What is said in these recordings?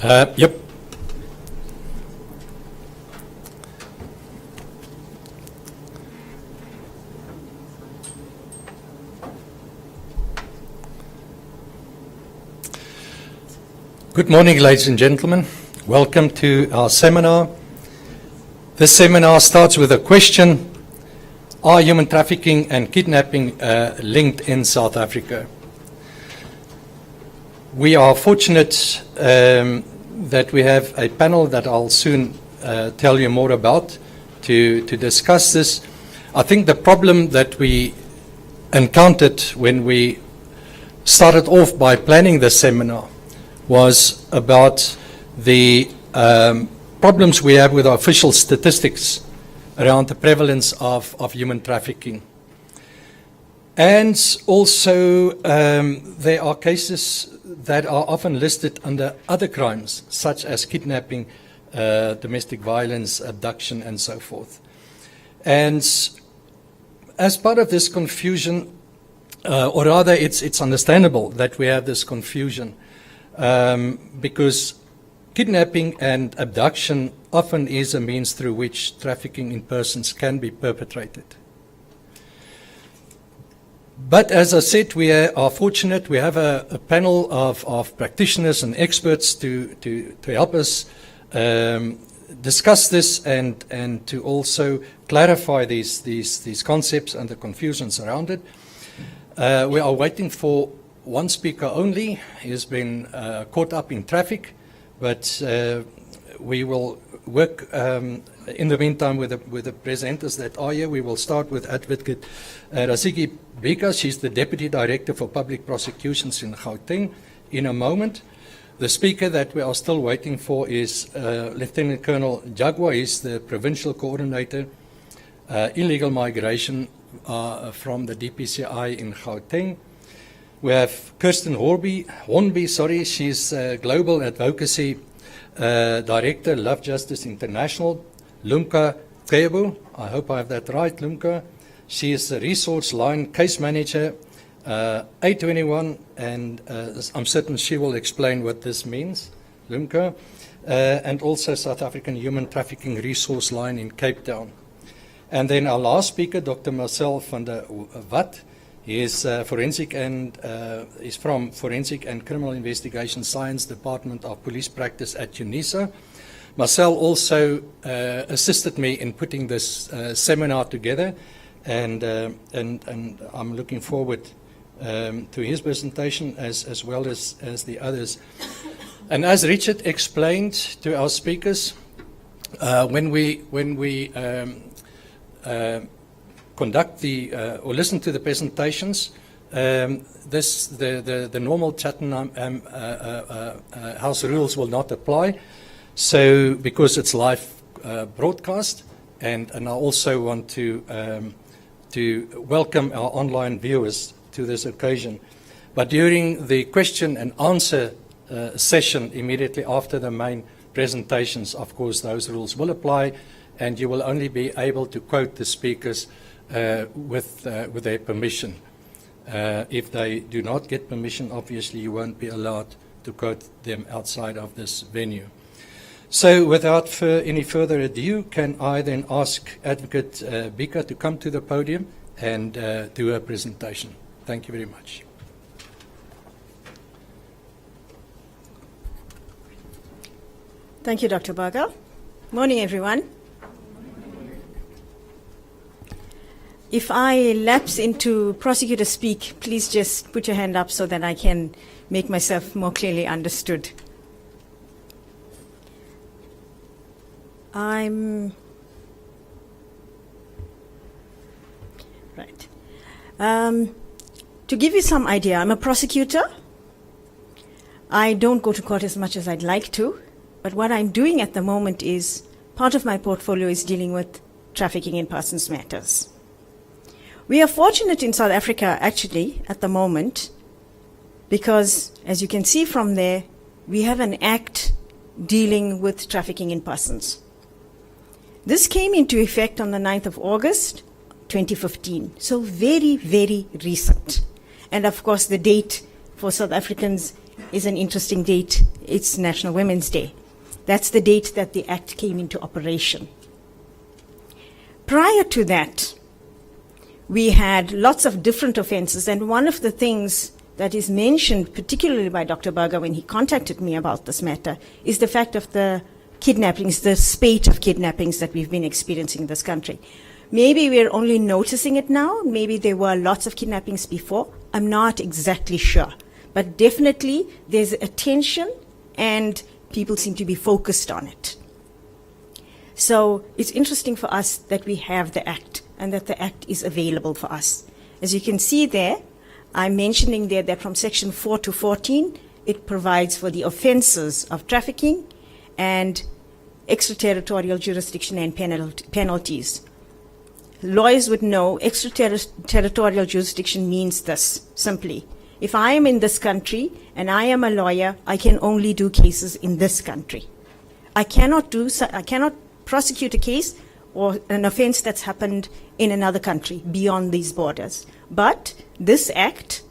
Yep. Good morning, ladies and gentlemen. Welcome to our seminar. This seminar starts with a question: are human trafficking and kidnapping linked in South Africa? We are fortunate that we have a panel that I'll soon tell you more about to discuss this. I think the problem that we encountered when we started off by planning the seminar was about the problems we have with our official statistics around the prevalence of human trafficking. And also there are cases that are often listed under other crimes, such as kidnapping, domestic violence, abduction, and so forth. And as part of this confusion, or rather it's understandable that we have this confusion, because kidnapping and abduction often is a means through which trafficking in persons can be perpetrated. But as I said, we are fortunate. We have a panel of practitioners and experts to help us discuss this and to also clarify these concepts and the confusions around it. We are waiting for one speaker only. He has been caught up in traffic, but we will work in the meantime with the presenters that are here. We will start with Advocate Rasiki Bika. She's the Deputy Director for Public Prosecutions in Gauteng. In a moment, the speaker that we are still waiting for is Lieutenant Colonel Jagwa. He's the Provincial Coordinator, Illegal Migration from the DPCI in Gauteng. We have Kirsten Hornby, she's Global Advocacy Director, Love Justice International. Lumka Tebu, I hope I have that right, Lumka. She is the Resource Line Case Manager, A21, and I'm certain she will explain what this means, Lumka. And also South African Human Trafficking Resource Line in Cape Town. And then our last speaker, Dr. Marcel van der Walt. He is is from Forensic and Criminal Investigation Science Department of Police Practice at UNISA. Marcel also assisted me in putting this seminar together, and I'm looking forward to his presentation as well as the others. And as Richard explained to our speakers, when we conduct or listen to the presentations, the normal Chatham House rules will not apply. So because it's live broadcast, and I also want to welcome our online viewers to this occasion. But during the question and answer session immediately after the main presentations, of course, those rules will apply, and you will only be able to quote the speakers with their permission. If they do not get permission, obviously you won't be allowed to quote them outside of this venue. So without any further ado, can I then ask Advocate Bika to come to the podium and do her presentation. Thank you very much. Thank you, Dr. Baga. Morning, everyone. If I lapse into prosecutor speak, please just put your hand up so that I can make myself more clearly understood. Right. To give you some idea, I'm a prosecutor. I don't go to court as much as I'd like to, but what I'm doing at the moment is, part of my portfolio is dealing with trafficking in persons matters. We are fortunate in South Africa, actually, at the moment, because, as you can see from there, we have an act dealing with trafficking in persons. This came into effect on the 9th of August, 2015, so very, very recent. And of course, the date for South Africans is an interesting date. It's National Women's Day. That's the date that the Act came into operation. Prior to that, we had lots of different offenses, and one of the things that is mentioned, particularly by Dr. Berger when he contacted me about this matter, is the fact of the kidnappings, the spate of kidnappings that we've been experiencing in this country. Maybe we're only noticing it now. Maybe there were lots of kidnappings before. I'm not exactly sure. But definitely there's attention and people seem to be focused on it. So it's interesting for us that we have the Act and that the Act is available for us. As you can see there, I'm mentioning there that from Section 4 to 14, it provides for the offenses of trafficking and extraterritorial jurisdiction and penalties. Lawyers would know extraterritorial jurisdiction means this, simply. If I am in this country and I am a lawyer, I can only do cases in this country. I cannot prosecute a case or an offense that's happened in another country beyond these borders. But this Act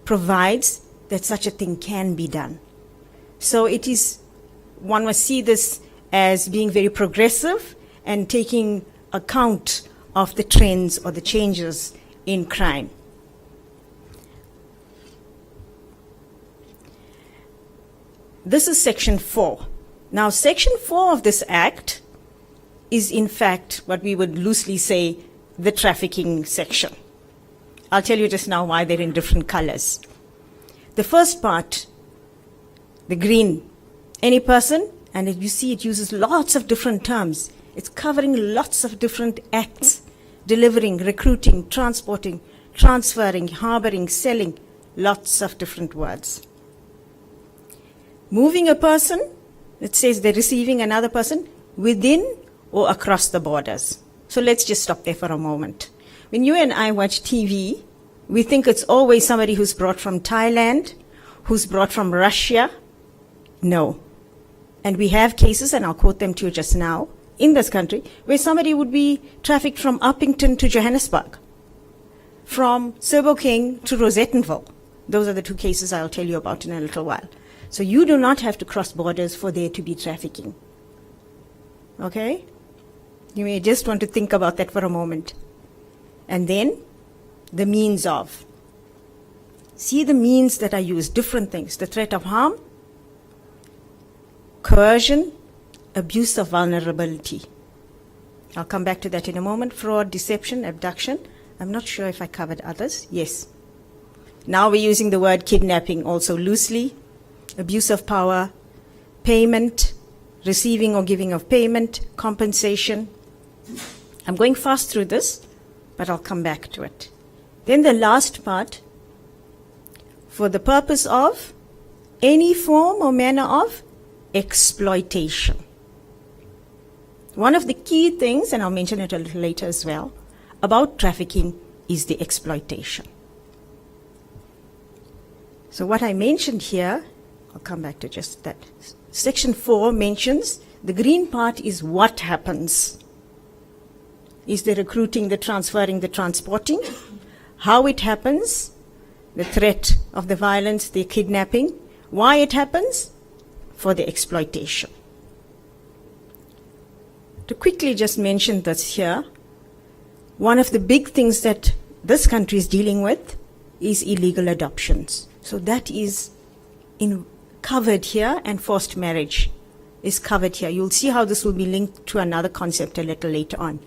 provides that such a thing can be done. So it is, one must see this as being very progressive and taking account of the trends or the changes in crime. This is Section 4. Now, Section 4 of this Act is, in fact, what we would loosely say the trafficking section. I'll tell you just now why they're in different colors. The first part, the green, any person, and you see it uses lots of different terms. It's covering lots of different acts, delivering, recruiting, transporting, transferring, harboring, selling, lots of different words. Moving a person, it says they're receiving another person within or across the borders. So let's just stop there for a moment. When you and I watch TV, we think it's always somebody who's brought from Thailand, who's brought from Russia. No. And we have cases, and I'll quote them to you just now, in this country, where somebody would be trafficked from Uppington to Johannesburg, from King to Rosettenville. Those are the two cases I'll tell you about in a little while. So you do not have to cross borders for there to be trafficking. Okay? You may just want to think about that for a moment. And then, the means of. See the means that are used, different things. The threat of harm, coercion, abuse of vulnerability. I'll come back to that in a moment. Fraud, deception, abduction. I'm not sure if I covered others. Yes. Now we're using the word kidnapping also loosely. Abuse of power, payment, receiving or giving of payment, compensation. I'm going fast through this, but I'll come back to it. Then the last part, for the purpose of any form or manner of exploitation. One of the key things, and I'll mention it a little later as well, about trafficking is the exploitation. So what I mentioned here, I'll come back to just that. Section 4 mentions the green part is what happens. Is the recruiting, the transferring, the transporting, how it happens, the threat of the violence, the kidnapping, why it happens, for the exploitation. To quickly just mention this here, one of the big things that this country is dealing with is illegal adoptions. So that is covered here, and forced marriage is covered here. You'll see how this will be linked to another concept a little later on.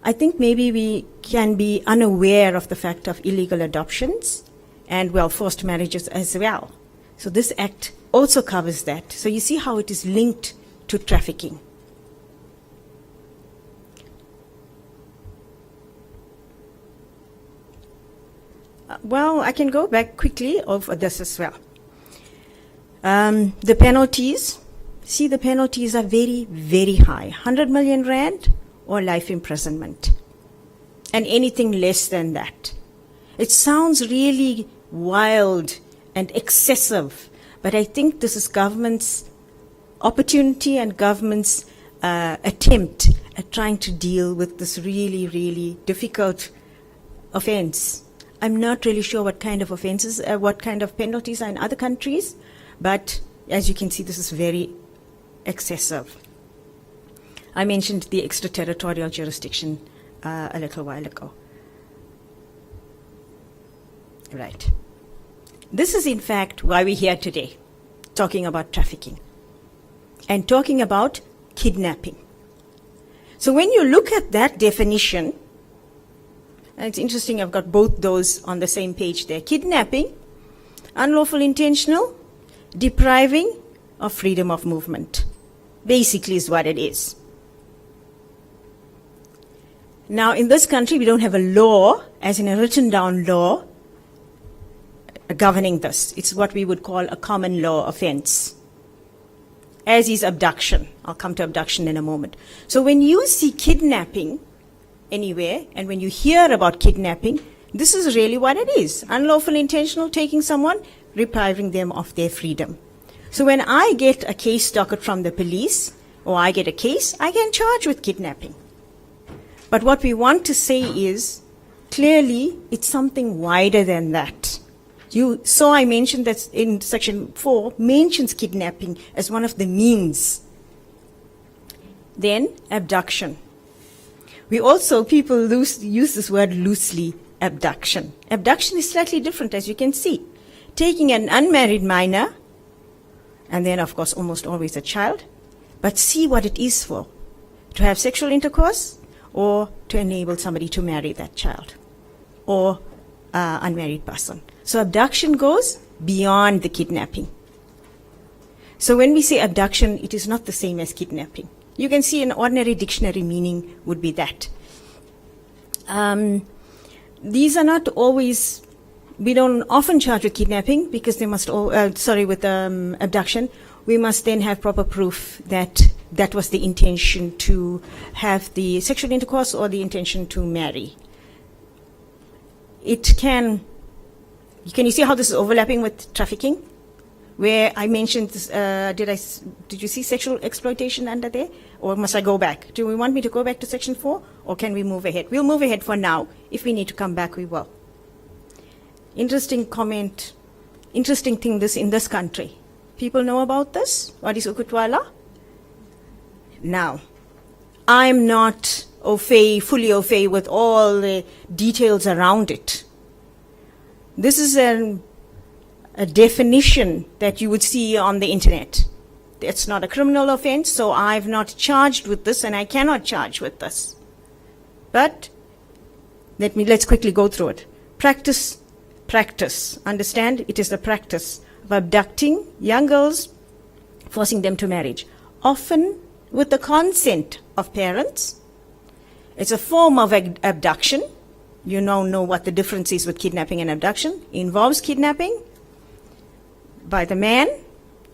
I think maybe we can be unaware of the fact of illegal adoptions and, well, forced marriages as well. So this Act also covers that. So you see how it is linked to trafficking. Well, I can go back quickly over this as well. The penalties, see the penalties are very, very high. 100 million rand or life imprisonment. And anything less than that. It sounds really wild and excessive, but I think this is government's opportunity and government's attempt at trying to deal with this really, really difficult offense. I'm not really sure what kind of offenses, what kind of penalties are in other countries, but as you can see, this is very excessive. I mentioned the extraterritorial jurisdiction a little while ago. Right. This is in fact why we're here today, talking about trafficking and talking about kidnapping. So when you look at that definition, and it's interesting, I've got both those on the same page there. Kidnapping, unlawful intentional, depriving of freedom of movement, basically is what it is. Now, in this country, we don't have a law, as in a written down law, governing this. It's what we would call a common law offense, as is abduction. I'll come to abduction in a moment. So when you see kidnapping anywhere, and when you hear about kidnapping, this is really what it is. Unlawful intentional, taking someone, depriving them of their freedom. So when I get a case docket from the police, or I get a case, I can charge with kidnapping. But what we want to say is, clearly, it's something wider than that. You saw I mentioned that in section 4, mentions kidnapping as one of the means. Then, abduction. We also, people use this word loosely, abduction. Abduction is slightly different, as you can see. Taking an unmarried minor, and then, of course, almost always a child, but see what it is for. To have sexual intercourse, or to enable somebody to marry that child, or unmarried person. So abduction goes beyond the kidnapping. So when we say abduction, it is not the same as kidnapping. You can see an ordinary dictionary meaning would be that. These are not always, we don't often charge with kidnapping because they must, with abduction. We must then have proper proof that that was the intention to have the sexual intercourse or the intention to marry. It can you see how this is overlapping with trafficking? Where I mentioned, did you see sexual exploitation under there? Or must I go back? Do we want me to go back to section 4? Or can we move ahead? We'll move ahead for now. If we need to come back, we will. Interesting comment, interesting thing in this country. People know about this? What is Ukutwala? Now, I'm not fully au fait with all the details around it. This is a definition that you would see on the internet. It's not a criminal offense, so I've not charged with this, and I cannot charge with this. But let's quickly go through it. Practice. Understand? It is the practice of abducting young girls, forcing them to marriage, often with the consent of parents. It's a form of abduction. You now know what the difference is with kidnapping and abduction. It involves kidnapping by the man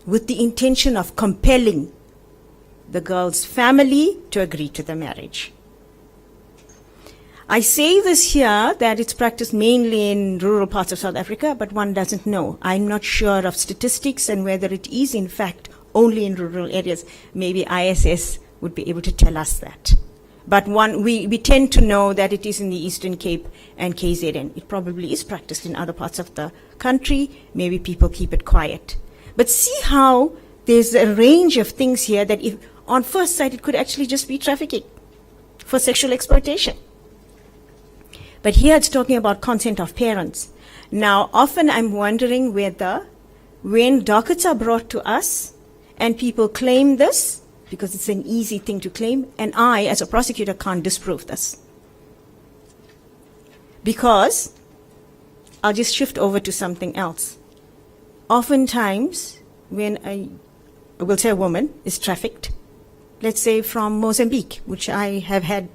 with the intention of compelling the girl's family to agree to the marriage. I say this here that it's practiced mainly in rural parts of South Africa, but one doesn't know. I'm not sure of statistics and whether it is in fact only in rural areas. Maybe ISS would be able to tell us that. But we tend to know that it is in the Eastern Cape and KZN. It probably is practiced in other parts of the country. Maybe people keep it quiet. But see how there's a range of things here that if on first sight it could actually just be trafficking for sexual exploitation. But here it's talking about consent of parents. Now, often I'm wondering whether when dockets are brought to us and people claim this, because it's an easy thing to claim, and I, as a prosecutor, can't disprove this. Because, I'll just shift over to something else. Oftentimes, when we'll say a woman is trafficked, let's say from Mozambique, which I have had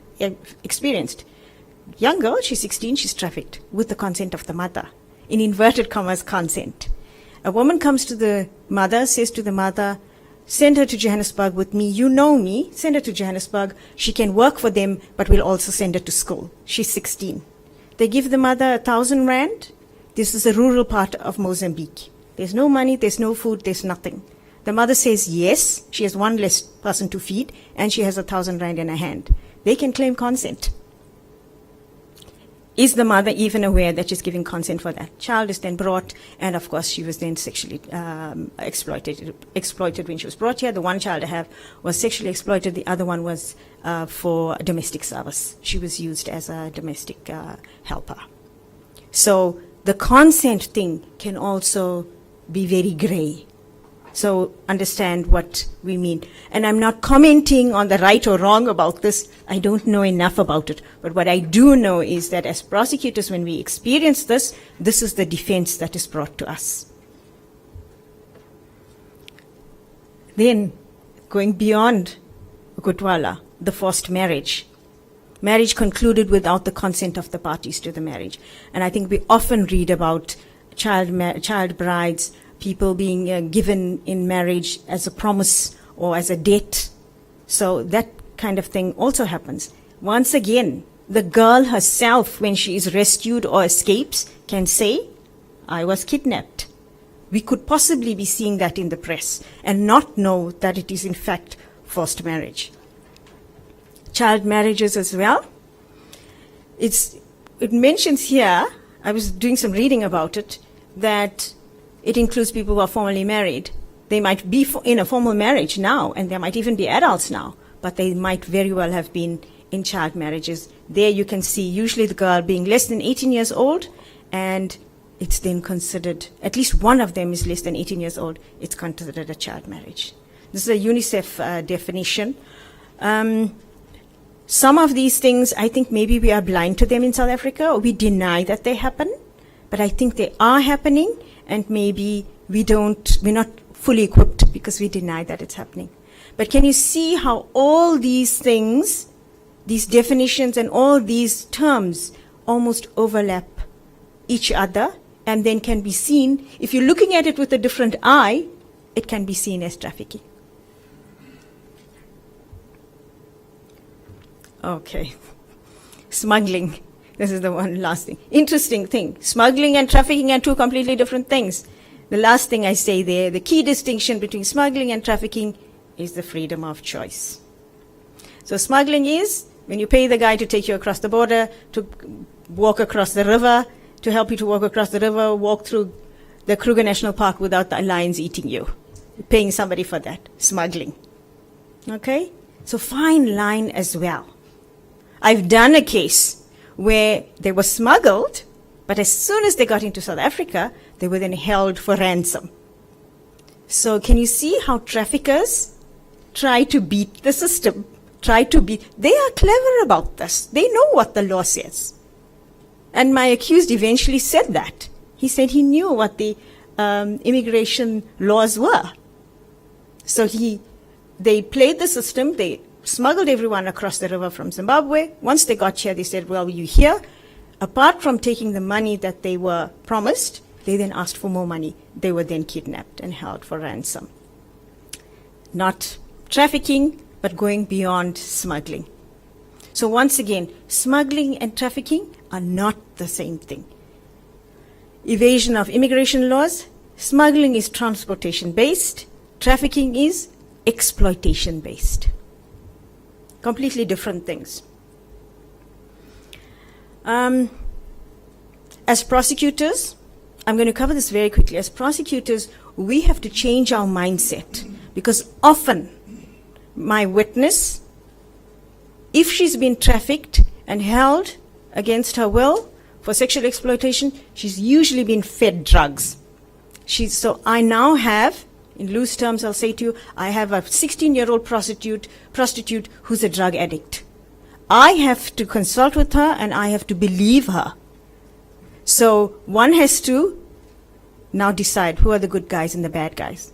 experienced. Young girl, she's 16, she's trafficked with the consent of the mother. In inverted commas, consent. A woman comes to the mother, says to the mother, send her to Johannesburg with me. You know me. Send her to Johannesburg. She can work for them, but we'll also send her to school. She's 16. They give the mother 1,000 rand. This is a rural part of Mozambique. There's no money, there's no food, there's nothing. The mother says yes. She has one less person to feed, and she has 1,000 rand in her hand. They can claim consent. Is the mother even aware that she's giving consent for that? Child is then brought, and of course she was then sexually exploited when she was brought here. The one child I have was sexually exploited. The other one was for domestic service. She was used as a domestic helper. So the consent thing can also be very grey. So understand what we mean. And I'm not commenting on the right or wrong about this. I don't know enough about it. But what I do know is that as prosecutors, when we experience this, this is the defense that is brought to us. Then, going beyond Gutwala, the forced marriage. Marriage concluded without the consent of the parties to the marriage. And I think we often read about child brides, people being given in marriage as a promise or as a debt. So that kind of thing also happens. Once again, the girl herself, when she is rescued or escapes, can say, I was kidnapped. We could possibly be seeing that in the press and not know that it is in fact forced marriage. Child marriages as well. It mentions here, I was doing some reading about it, that it includes people who are formally married. They might be in a formal marriage now, and they might even be adults now, but they might very well have been in child marriages. There you can see usually the girl being less than 18 years old, and it's then considered, at least one of them is less than 18 years old, it's considered a child marriage. This is a UNICEF definition. Some of these things, I think maybe we are blind to them in South Africa, or we deny that they happen, but I think they are happening, and maybe we're not fully equipped because we deny that it's happening. But can you see how all these things, these definitions and all these terms almost overlap each other, and then can be seen, if you're looking at it with a different eye, it can be seen as trafficking. Okay. Smuggling. This is the one last thing. Interesting thing. Smuggling and trafficking are two completely different things. The last thing I say there, the key distinction between smuggling and trafficking is the freedom of choice. So smuggling is when you pay the guy to take you across the border, to walk across the river, to help you to walk across the river, walk through the Kruger National Park without the lions eating you. You're paying somebody for that. Smuggling. Okay? So fine line as well. I've done a case where they were smuggled, but as soon as they got into South Africa, they were then held for ransom. So can you see how traffickers try to beat the system? They are clever about this. They know what the law says. And my accused eventually said that. He said he knew what the immigration laws were. So they played the system, they smuggled everyone across the river from Zimbabwe. Once they got here, they said, well, you here? Apart from taking the money that they were promised, they then asked for more money. They were then kidnapped and held for ransom. Not trafficking, but going beyond smuggling. So once again, smuggling and trafficking are not the same thing. Evasion of immigration laws, smuggling is transportation-based, trafficking is exploitation-based. Completely different things. As prosecutors, I'm going to cover this very quickly. As prosecutors, we have to change our mindset because often my witness, if she's been trafficked and held against her will for sexual exploitation, she's usually been fed drugs. So I now have, in loose terms, I'll say to you, I have a 16-year-old prostitute who's a drug addict. I have to consult with her and I have to believe her. So one has to now decide who are the good guys and the bad guys.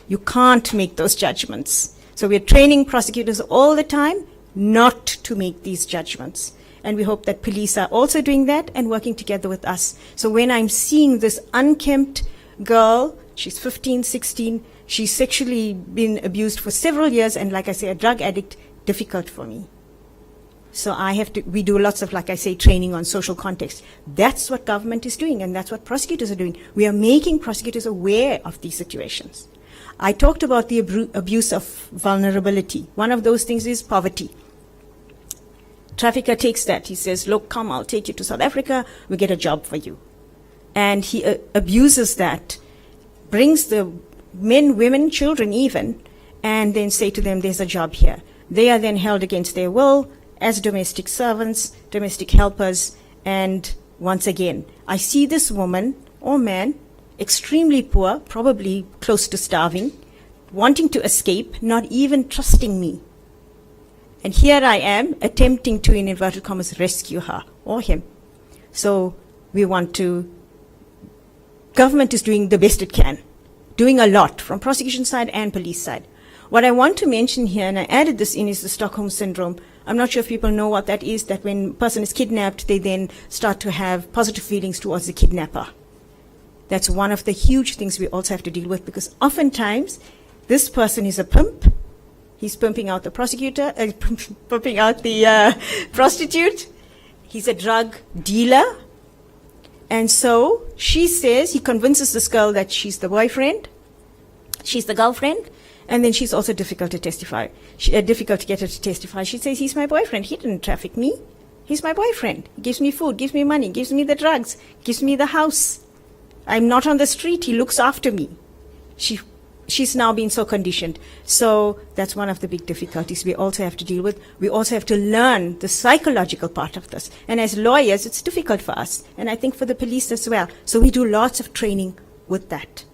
You can't make those judgments. So we're training prosecutors all the time not to make these judgments. And we hope that police are also doing that and working together with us. So when I'm seeing this unkempt girl, she's 15, 16, she's sexually been abused for several years, and like I say, a drug addict, difficult for me. So we do lots of, like I say, training on social context. That's what government is doing, and that's what prosecutors are doing. We are making prosecutors aware of these situations. I talked about the abuse of vulnerability. One of those things is poverty. trafficker takes that. He says, look, come, I'll take you to South Africa. We get a job for you. And he abuses that, brings the men, women, children even, and then say to them, there's a job here. They are then held against their will as domestic servants, domestic helpers, and once again, I see this woman or man, extremely poor, probably close to starving, wanting to escape, not even trusting me. And here I am attempting to, in inverted commas, rescue her or him. So we want to, government is doing the best it can, doing a lot from prosecution side and police side. What I want to mention here, and I added this in, is the Stockholm Syndrome. I'm not sure if people know what that is, that when a person is kidnapped, they then start to have positive feelings towards the kidnapper. That's one of the huge things we also have to deal with, because oftentimes this person is a pimp. He's pimping out the prosecutor, pimping out the prostitute. He's a drug dealer. And so she says, he convinces this girl that she's the boyfriend, she's the girlfriend, and then she's also difficult to testify. Difficult to get her to testify. She says, he's my boyfriend. He didn't traffic me. He's my boyfriend. He gives me food, gives me money, gives me the drugs, gives me the house. I'm not on the street. He looks after me. She's now been so conditioned. So that's one of the big difficulties we also have to deal with. We also have to learn the psychological part of this. And as lawyers, it's difficult for us. And I think for the police as well. So we do lots of training with that.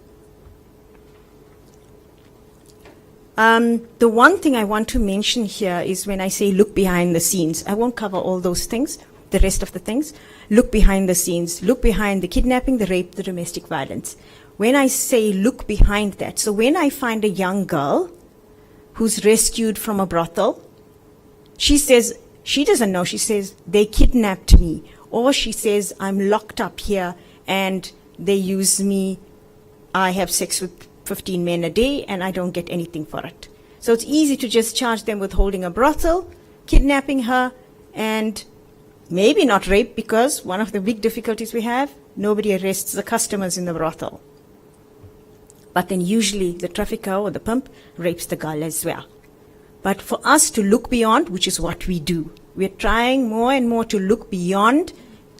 The one thing I want to mention here is when I say look behind the scenes. I won't cover all those things, the rest of the things. Look behind the scenes. Look behind the kidnapping, the rape, the domestic violence. When I say look behind that, so when I find a young girl who's rescued from a brothel, she says, she doesn't know, she says, they kidnapped me. Or she says, I'm locked up here and they use me, I have sex with 15 men a day and I don't get anything for it. So it's easy to just charge them with holding a brothel, kidnapping her, and maybe not rape, because one of the big difficulties we have, nobody arrests the customers in the brothel. But then usually the trafficker or the pimp rapes the girl as well. But for us to look beyond, which is what we do, we're trying more and more to look beyond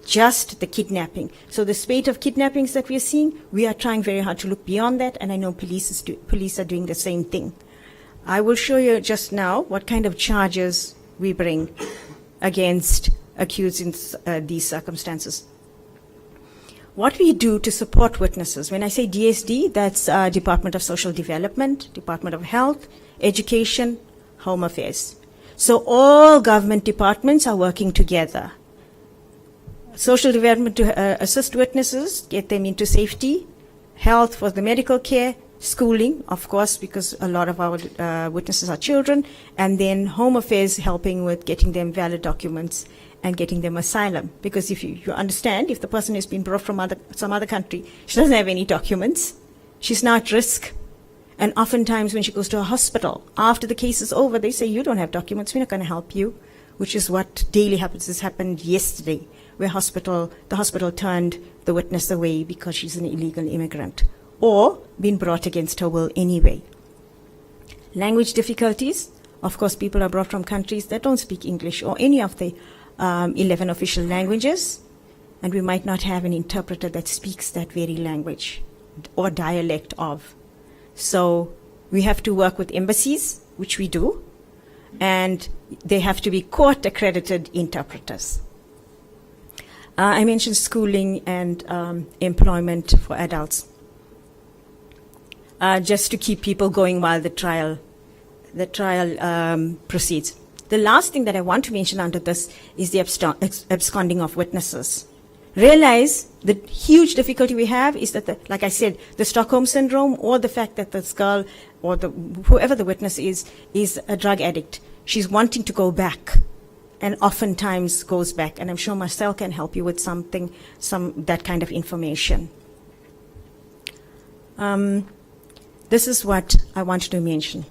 just the kidnapping. So the spate of kidnappings that we're seeing, we are trying very hard to look beyond that, and I know police are doing the same thing. I will show you just now what kind of charges we bring against accused in these circumstances. What we do to support witnesses, when I say DSD, that's Department of Social Development, Department of Health, Education, Home Affairs. So all government departments are working together. Social development to assist witnesses, get them into safety, health for the medical care, schooling, of course, because a lot of our witnesses are children, and then Home Affairs helping with getting them valid documents and getting them asylum. Because if you understand, if the person has been brought from some other country, she doesn't have any documents, she's now at risk. And oftentimes when she goes to a hospital, after the case is over, they say, you don't have documents, we're not going to help you, which is what daily happens. This happened yesterday, where the hospital turned the witness away because she's an illegal immigrant, or been brought against her will anyway. Language difficulties. Of course, people are brought from countries that don't speak English or any of the 11 official languages, and we might not have an interpreter that speaks that very language or dialect of. So we have to work with embassies, which we do, and they have to be court-accredited interpreters. I mentioned schooling and employment for adults, just to keep people going while the trial proceeds. The last thing that I want to mention under this is the absconding of witnesses. Realize the huge difficulty we have is that, like I said, the Stockholm Syndrome, or the fact that this girl or whoever the witness is a drug addict. She's wanting to go back, and oftentimes goes back. And I'm sure Marcel can help you with that kind of information. This is what I wanted to mention.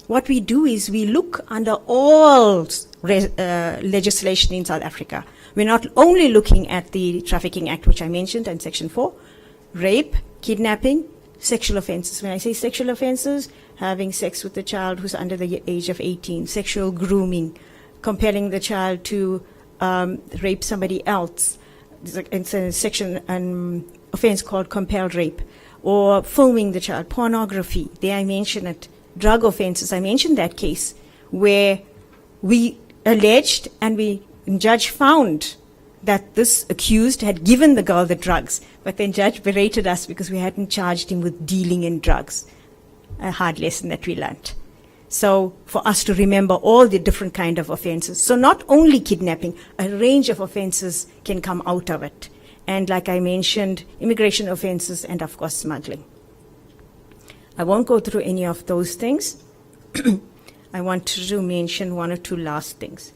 What we do is we look under all legislation in South Africa. We're not only looking at the Trafficking Act, which I mentioned, and Section 4, rape, kidnapping, sexual offenses. When I say sexual offenses, having sex with a child who's under the age of 18, sexual grooming, compelling the child to rape somebody else. It's a section, an offense called compelled rape. Or filming the child, pornography, there I mention it. Drug offenses, I mentioned that case where we alleged and the judge found that this accused had given the girl the drugs, but then judge berated us because we hadn't charged him with dealing in drugs. A hard lesson that we learnt. So for us to remember all the different kind of offenses. So not only kidnapping, a range of offenses can come out of it. And like I mentioned, immigration offenses and of course smuggling. I won't go through any of those things. I want to mention one or two last things.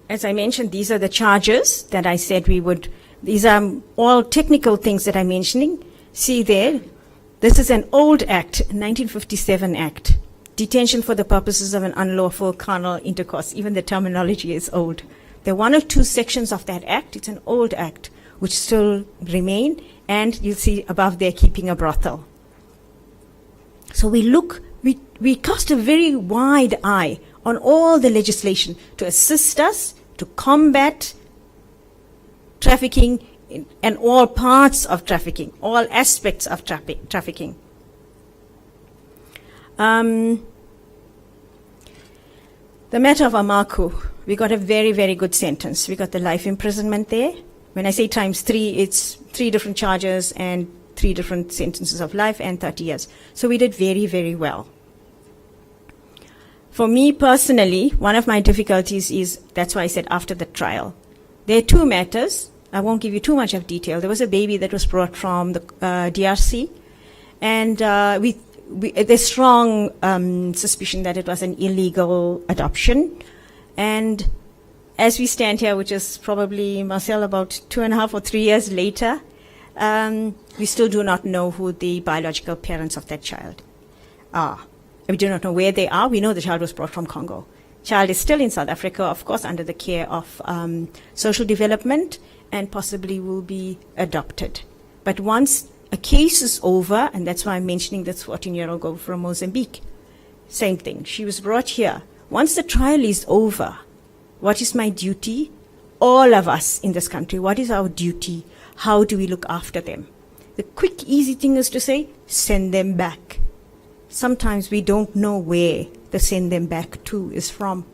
As I mentioned, these are the charges that I said we would. These are all technical things that I'm mentioning. See there, this is an old act, 1957 act. Detention for the purposes of an unlawful carnal intercourse. Even the terminology is old. There are one or two sections of that act. It's an old act, which still remain. And you'll see above there, keeping a brothel. So we cast a very wide eye on all the legislation to assist us to combat trafficking and all parts of trafficking, all aspects of trafficking. The matter of Amaku, we got a very, very good sentence. We got the life imprisonment there. When I say times 3, it's 3 different charges and 3 different sentences of life and 30 years. So we did very, very well. For me personally, one of my difficulties is, that's why I said after the trial. There are 2 matters. I won't give you too much of detail. There was a baby that was brought from the DRC, and there's strong suspicion that it was an illegal adoption. And as we stand here, which is probably, Marcel, about 2.5 or 3 years later, we still do not know who the biological parents of that child are. We do not know where they are. We know the child was brought from Congo. Child is still in South Africa, of course, under the care of social development, and possibly will be adopted. But once a case is over, and that's why I'm mentioning this 14-year-old girl from Mozambique, same thing. She was brought here. Once the trial is over, what is my duty? All of us in this country, what is our duty? How do we look after them? The quick, easy thing is to say, send them back. Sometimes we don't know where the send them back to is from.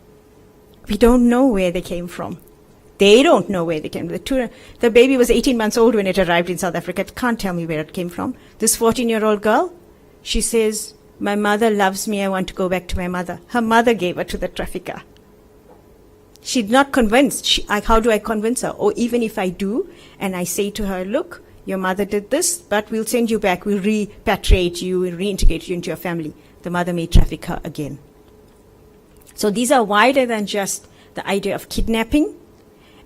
We don't know where they came from. They don't know where they came from. The baby was 18 months old when it arrived in South Africa. It can't tell me where it came from. This 14-year-old girl, she says, my mother loves me. I want to go back to my mother. Her mother gave her to the trafficker. She's not convinced. How do I convince her? Or even if I do, and I say to her, look, your mother did this, but we'll send you back. We'll repatriate you, we'll reintegrate you into your family. The mother may traffic her again. So these are wider than just the idea of kidnapping.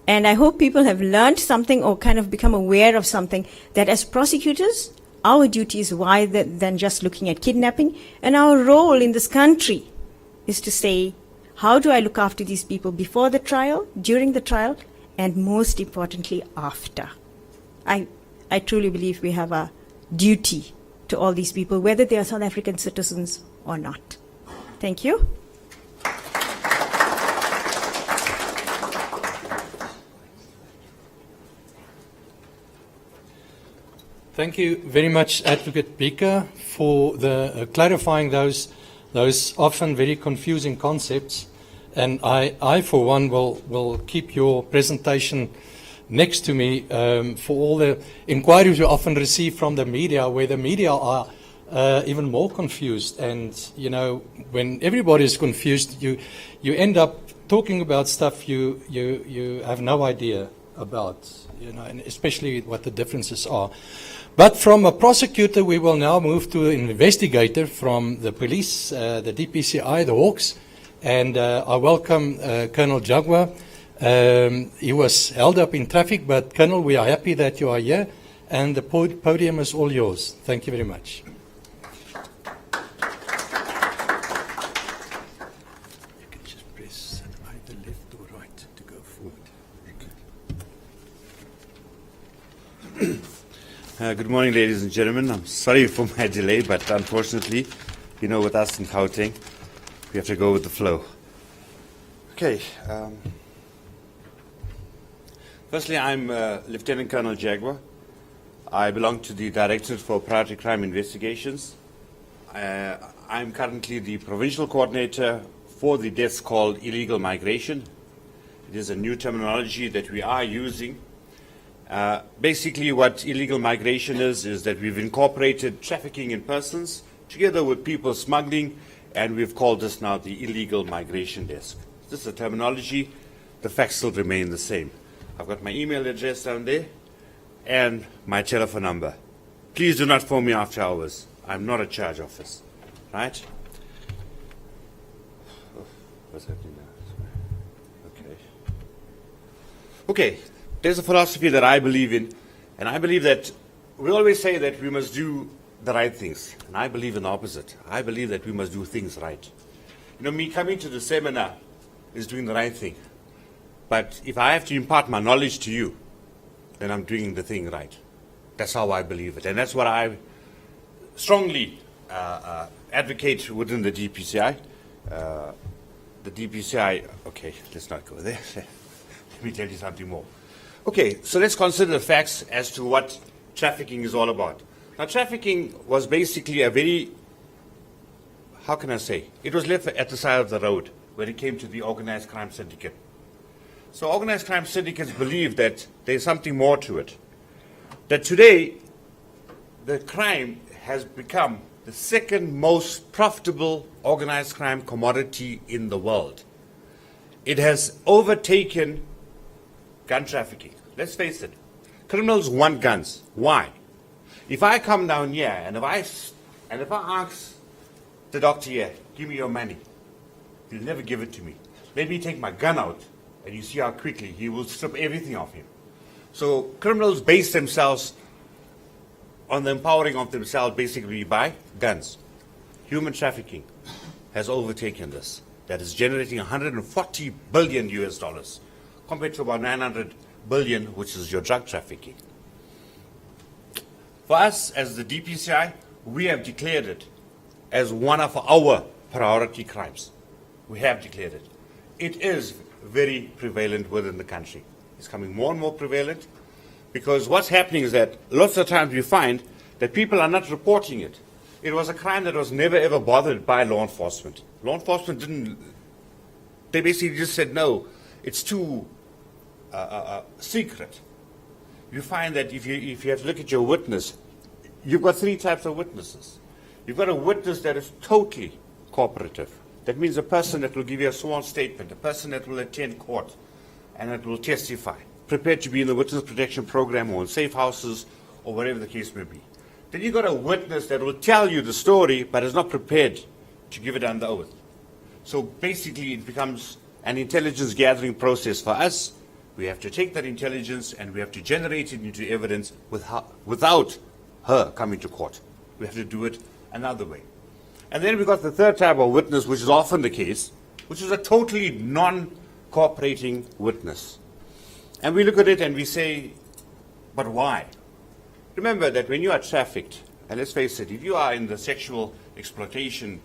And I hope people have learned something or kind of become aware of something, that as prosecutors, our duty is wider than just looking at kidnapping. And our role in this country is to say, how do I look after these people before the trial, during the trial, and most importantly, after? I truly believe we have a duty to all these people, whether they are South African citizens or not. Thank you. Thank you very much, Advocate Beaker, for the clarifying those often very confusing concepts. And I for one, will keep your presentation next to me for all the inquiries we often receive from the media, where the media are even more confused. And, you know, when everybody is confused, you end up talking about stuff you have no idea about, you know, and especially what the differences are. But from a prosecutor, we will now move to an investigator from the police, the DPCI, the Hawks. And I welcome Colonel Jagwa. He was held up in traffic, but Colonel, we are happy that you are here, and the podium is all yours. Thank you very much. You can just press either left or right to go forward. Good morning, ladies and gentlemen. I'm sorry for my delay, but unfortunately, You know, with us in Gauteng, we have to go with the flow. Okay. Firstly, I'm Lieutenant Colonel Jaguar. I belong to the Directorate for Priority Crime Investigations. I'm currently the Provincial Coordinator for the desk called illegal migration. It is a new terminology that we are using. Basically, what illegal migration is that we've incorporated trafficking in persons together with people smuggling, and we've called this now the illegal migration desk. This is a terminology. The facts still remain the same. I've got my email address down there and my telephone number. Please do not phone me after hours. I'm not a charge office, right? Oh, what's happening now? Okay. Okay, there's a philosophy that I believe in, and I believe that we always say that we must do the right things, and I believe in the opposite. I believe that we must do things right. You know, me coming to the seminar is doing the right thing. But if I have to impart my knowledge to you, then I'm doing the thing right. That's how I believe it. And that's what I strongly advocate within the DPCI. The DPCI, okay, let's not go there. Let me tell you something more. Okay, so let's consider the facts as to what trafficking is all about. Now, trafficking was basically a very, how can I say, it was left at the side of the road when it came to the organized crime syndicate. So organized crime syndicates believe that there's something more to it. That today, the crime has become the second most profitable organized crime commodity in the world. It has overtaken gun trafficking. Let's face it, criminals want guns. Why? If I come down here and if I ask the doctor here, give me your money, he'll never give it to me. Let me take my gun out, and you see how quickly he will strip everything off him. So criminals base themselves on the empowering of themselves basically by guns. Human trafficking has overtaken this. That is generating 140 billion US dollars compared to about 900 billion, which is your drug trafficking. For us as the DPCI, we have declared it as one of our priority crimes. We have declared it. It is very prevalent within the country. It's coming more and more prevalent because what's happening is that lots of times we find that people are not reporting it. It was a crime that was never ever bothered by law enforcement. Law enforcement they basically just said, no, it's too secret. You find that if you have to look at your witness, you've got three types of witnesses. You've got a witness that is totally cooperative. That means a person that will give you a sworn statement, a person that will attend court and that will testify, prepared to be in the witness protection program or in safe houses or whatever the case may be. Then you've got a witness that will tell you the story but is not prepared to give it under oath. So basically it becomes an intelligence gathering process for us. We have to take that intelligence and we have to generate it into evidence without her coming to court. We have to do it another way. And then we've got the third type of witness, which is often the case, which is a totally non-cooperating witness. And we look at it and we say, but why? Remember that when you are trafficked, and let's face it, if you are in the sexual exploitation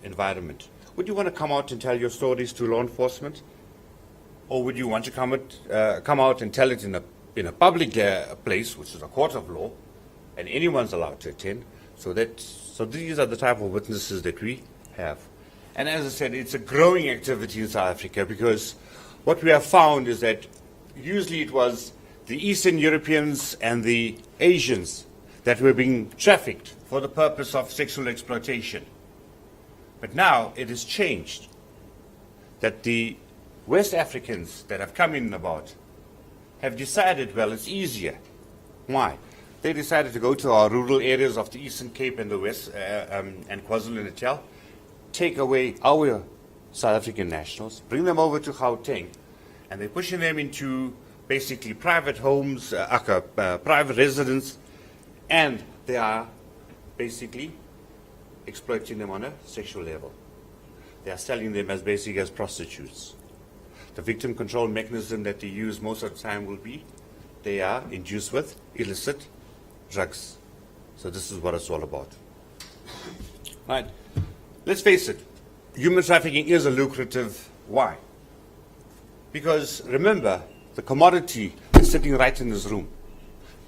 environment, would you want to come out and tell your stories to law enforcement? Or would you want to come out and tell it in a public place, which is a court of law, and anyone's allowed to attend? So these are the type of witnesses that we have. And as I said, it's a growing activity in South Africa because what we have found is that usually it was the Eastern Europeans and the Asians that were being trafficked for the purpose of sexual exploitation. But now it has changed that the West Africans that have come in about have decided, well, it's easier. Why? They decided to go to our rural areas of the Eastern Cape and the West and KwaZulu-Natal, take away our South African nationals, bring them over to Gauteng, and they're pushing them into basically private homes, private residence, and they are basically exploiting them on a sexual level. They are selling them as basically as prostitutes. The victim control mechanism that they use most of the time will be they are induced with illicit drugs. So this is what it's all about. Right? Let's face it, human trafficking is a lucrative. Why? Because remember, the commodity is sitting right in this room.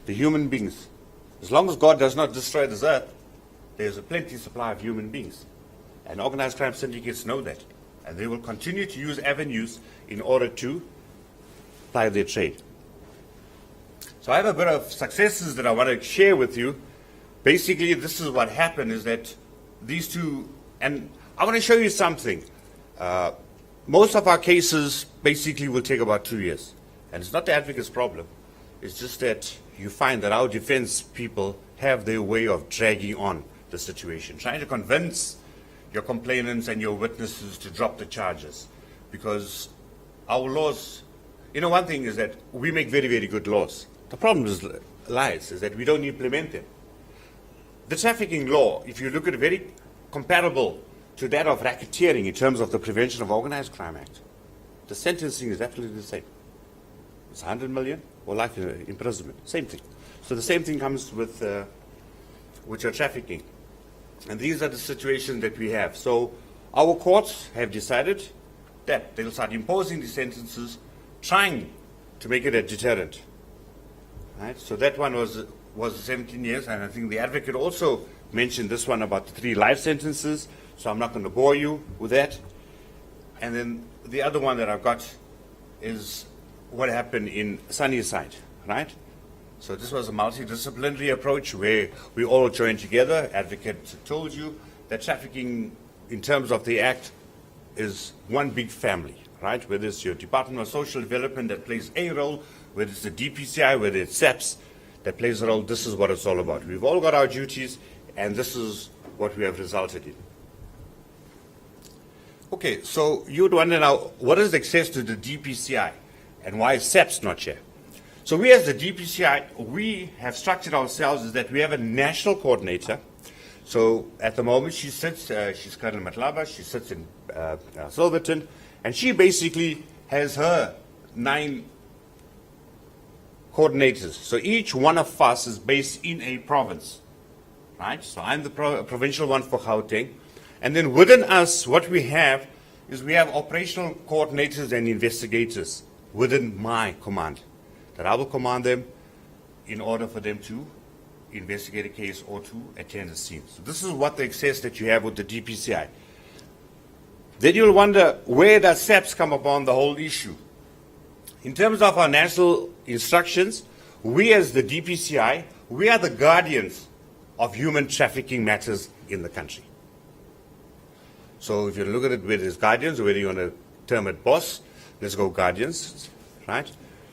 The human beings. As long as God does not destroy this earth, there's a plenty supply of human beings. And organized crime syndicates know that. And they will continue to use avenues in order to ply their trade. So I have a bit of successes that I want to share with you. Basically, this is what happened, is that these two, and I want to show you something. Most of our cases basically will take about 2 years. And it's not the advocate's problem. It's just that you find that our defense people have their way of dragging on the situation, trying to convince your complainants and your witnesses to drop the charges. Because our laws, one thing is that we make very, very good laws. The problem is that we don't implement them. The trafficking law, if you look at it, very comparable to that of racketeering in terms of the Prevention of Organized Crime Act. The sentencing is absolutely the same. It's 100 million or life imprisonment. Same thing. So the same thing comes with your trafficking. And these are the situations that we have. So our courts have decided that they'll start imposing the sentences, trying to make it a deterrent. Right? So that one was 17 years, and I think the advocate also mentioned this one about the 3 life sentences, so I'm not going to bore you with that. And then the other one that I've got is what happened in Sunnyside, right? So this was a multidisciplinary approach where we all joined together. Advocate told you that trafficking, in terms of the act, is one big family, right? Whether it's your Department of Social Development that plays a role, whether it's the DPCI, whether it's SAPS that plays a role, this is what it's all about. We've all got our duties, and this is what we have resulted in. Okay, so you'd wonder now, what is the access to the DPCI, and why is SAPS not here? So we as the DPCI, we have structured ourselves is that we have a national coordinator. So at the moment she sits, she's Colonel Matlaba, she sits in Silverton, and she basically has her 9 coordinators. So each one of us is based in a province, right? So I'm the provincial one for Gauteng. And then within us, what we have is we have operational coordinators and investigators within my command, that I will command them in order for them to investigate a case or to attend a scene. So this is what the access that you have with the DPCI. Then you'll wonder, where does SAPS come upon the whole issue? In terms of our national instructions, we as the DPCI, we are the guardians of human trafficking matters in the country. So if you look at it, whether it's guardians or whether you want to term it boss, let's go guardians, right?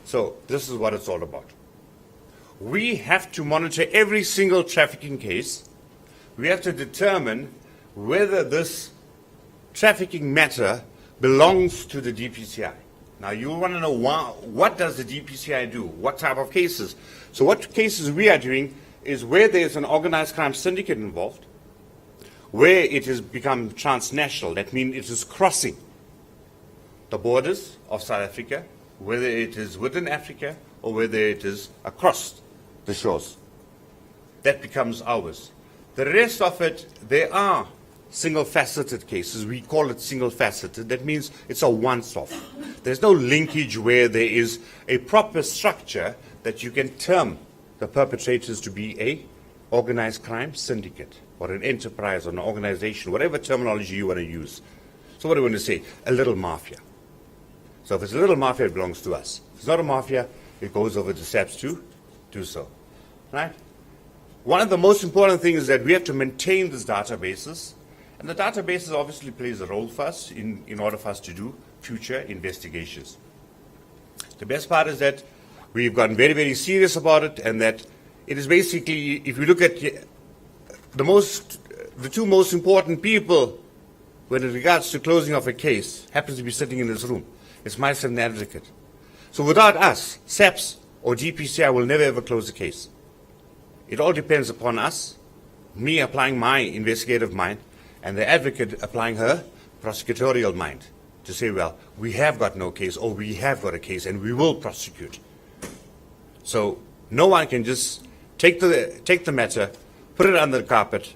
So this is what it's all about. We have to monitor every single trafficking case. We have to determine whether this trafficking matter belongs to the DPCI. Now you want to know what does the DPCI do? What type of cases? So what cases we are doing is where there's an organized crime syndicate involved, where it has become transnational. That means it is crossing the borders of South Africa, whether it is within Africa or whether it is across the shores. That becomes ours. The rest of it, there are single-faceted cases. We call it single-faceted. That means it's a once-off. There's no linkage where there is a proper structure that you can term the perpetrators to be a organized crime syndicate or an enterprise or an organization, whatever terminology you want to use. So what do we want to say? A little mafia. So if it's a little mafia, it belongs to us. If it's not a mafia, it goes over to SAPS to do so. Right? One of the most important things is that we have to maintain these databases. And the databases obviously plays a role for us in order for us to do future investigations. The best part is that we've gotten very, very serious about it, and that it is basically, if you look at the 2 most important people when it regards to closing of a case happens to be sitting in this room. It's myself and the advocate. So without us, SAPS or DPCI will never ever close the case. It all depends upon us, me applying my investigative mind, and the advocate applying her prosecutorial mind to say, well, we have got no case, or we have got a case, and we will prosecute. So no one can just take the matter, put it under the carpet,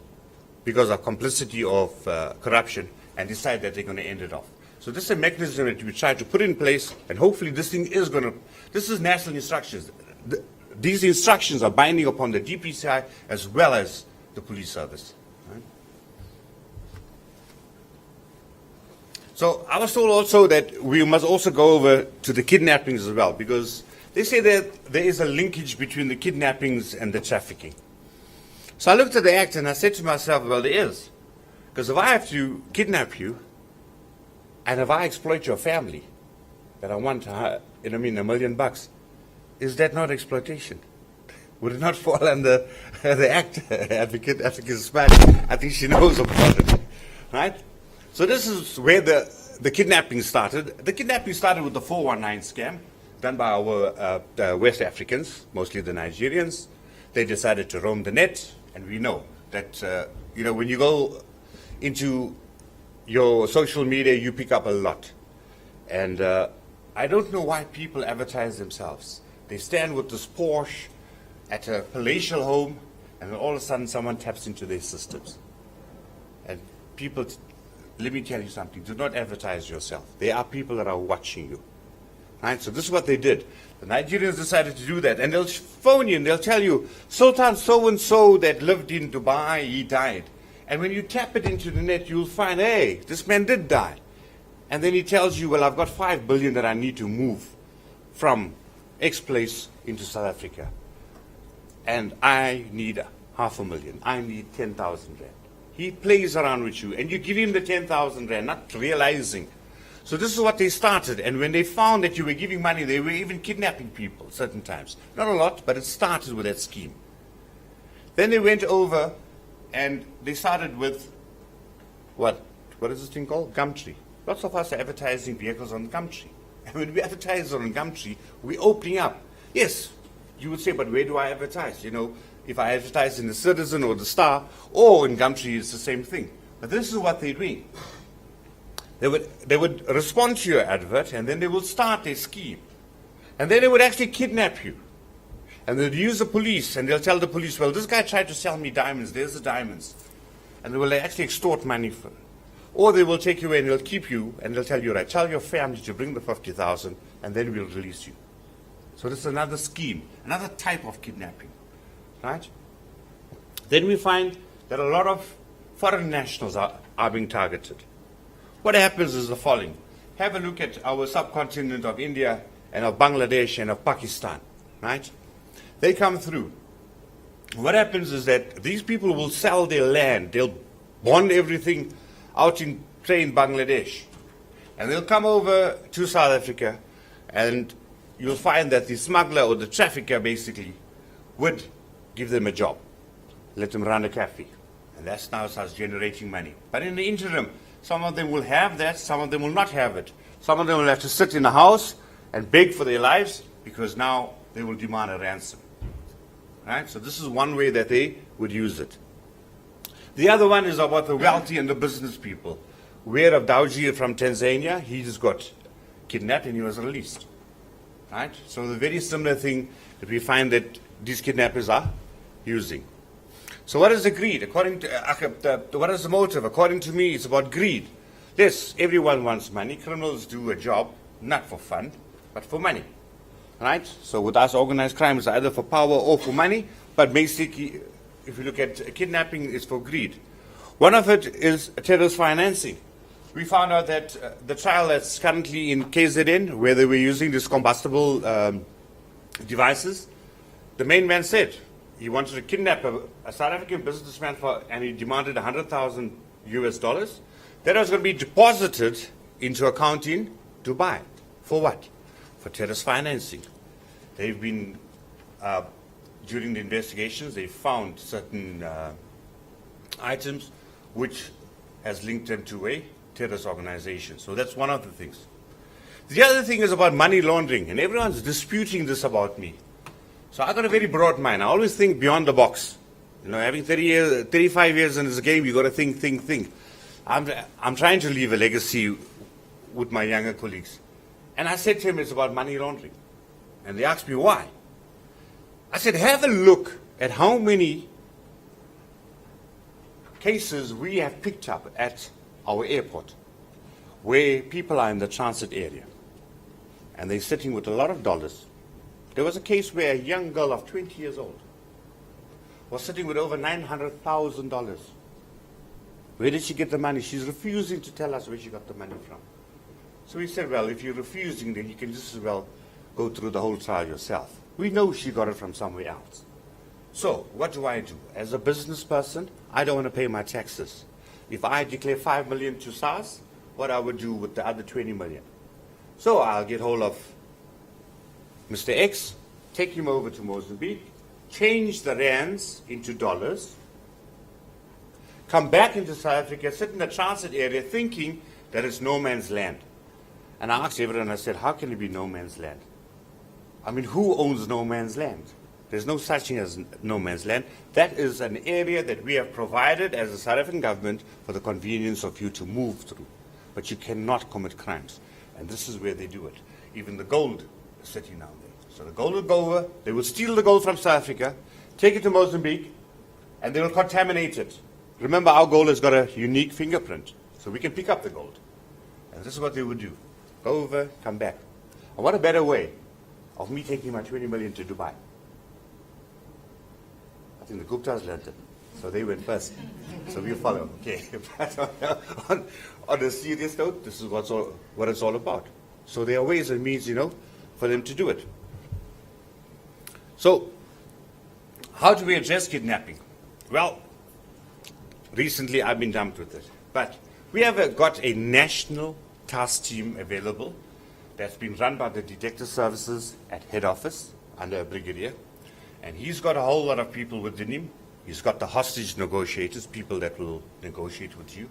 because of complicity of corruption and decide that they're going to end it off. So this is a mechanism that we try to put in place, and hopefully this thing is going to, this is national instructions. These instructions are binding upon the DPCI as well as the police service. Right? So I was told also that we must also go over to the kidnappings as well, because they say that there is a linkage between the kidnappings and the trafficking. So I looked at the act and I said to myself, well, there is. Because if I have to kidnap you, and if I exploit your family, that I want, $1 million, is that not exploitation? Would it not fall under the act? Advocate Smart, I think she knows about it, right? So this is where the kidnapping started. The kidnapping started with the 419 scam done by our West Africans, mostly the Nigerians. They decided to roam the net, and we know that when you go into your social media, you pick up a lot. And I don't know why people advertise themselves. They stand with this Porsche at a palatial home, and then all of a sudden someone taps into their systems. And people, let me tell you something, do not advertise yourself. There are people that are watching you. Right? So this is what they did. The Nigerians decided to do that, and they'll phone you and they'll tell you, Sultan so-and-so that lived in Dubai, he died. And when you tap it into the net, you'll find, hey, this man did die. And then he tells you, well, I've got 5 billion that I need to move from X place into South Africa. And I need 500,000. I need 10,000 rand. He plays around with you, and you give him the 10,000 rand, not realizing. So this is what they started. And when they found that you were giving money, they were even kidnapping people certain times. Not a lot, but it started with that scheme. Then they went over and they started with, what is this thing called? Gumtree. Lots of us are advertising vehicles on Gumtree. And when we advertise on Gumtree, we're opening up. Yes, you would say, but where do I advertise? If I advertise in the Citizen or the Star, or in Gumtree, it's the same thing. But this is what they're doing. They would respond to your advert, and then they will start their scheme. And then they would actually kidnap you. And they'll use the police, and they'll tell the police, well, this guy tried to sell me diamonds. There's the diamonds. And they will actually extort money for it. Or they will take you away and they'll keep you, and they'll tell you, right, tell your family to bring the 50,000, and then we'll release you. So this is another scheme, another type of kidnapping, right? Then we find that a lot of foreign nationals are being targeted. What happens is the following. Have a look at our subcontinent of India and of Bangladesh and of Pakistan, right? They come through. What happens is that these people will sell their land. They'll bond everything out in, say, in Bangladesh. And they'll come over to South Africa, and you'll find that the smuggler or the trafficker basically would give them a job. Let them run a cafe. And that's now starts generating money. But in the interim, some of them will have that, some of them will not have it. Some of them will have to sit in a house and beg for their lives, because now they will demand a ransom. Right? So this is one way that they would use it. The other one is about the wealthy and the business people. We're of Dawji from Tanzania. He just got kidnapped and he was released. Right? So the very similar thing that we find that these kidnappers are using. So what is the greed? According to what is the motive? According to me, it's about greed. Yes, everyone wants money. Criminals do a job, not for fun, but for money. Right? So with us, organized crime is either for power or for money, but basically, if you look at kidnapping, it's for greed. One of it is terrorist financing. We found out that the trial that's currently in KZN, where they were using these combustible devices, the main man said he wanted to kidnap a South African businessman and he demanded $100,000 US. That was going to be deposited into account in Dubai. For what? For terrorist financing. They've been, during the investigations, they found certain items which has linked them to a terrorist organization. So that's one of the things. The other thing is about money laundering, and everyone's disputing this about me. So I've got a very broad mind. I always think beyond the box. Having 35 years in this game, you've got to think. I'm trying to leave a legacy with my younger colleagues. And I said to him, it's about money laundering. And they asked me why. I said, have a look at how many cases we have picked up at our airport where people are in the transit area and they're sitting with a lot of dollars. There was a case where a young girl of 20 years old was sitting with over $900,000. Where did she get the money? She's refusing to tell us where she got the money from. So we said, well, if you're refusing, then you can just as well go through the whole trial yourself. We know she got it from somewhere else. So what do? As a business person, I don't want to pay my taxes. If I declare 5 million to SARS, what I would do with the other 20 million? So I'll get hold of Mr. X, take him over to Mozambique, change the rands into dollars, come back into South Africa, sit in the transit area thinking that it's no man's land. And I asked everyone, I said, how can it be no man's land? I mean, who owns no man's land? There's no such thing as no man's land. That is an area that we have provided as the South African government for the convenience of you to move through. But you cannot commit crimes. And this is where they do it. Even the gold is sitting down there. So the gold will go over, they will steal the gold from South Africa, take it to Mozambique, and they will contaminate it. Remember, our gold has got a unique fingerprint, so we can pick up the gold. And this is what they would do. Go over, come back. And what a better way of me taking my 20 million to Dubai. I think the Guptas learned it, so they went first. So we'll follow. Okay. But on a serious note, this is what it's all about. So there are ways and means, for them to do it. So, how do we address kidnapping? Well, recently I've been dumped with it. But we have got a national task team available that's been run by the detective services at head office under a brigadier. And he's got a whole lot of people within him. He's got the hostage negotiators, people that will negotiate with you.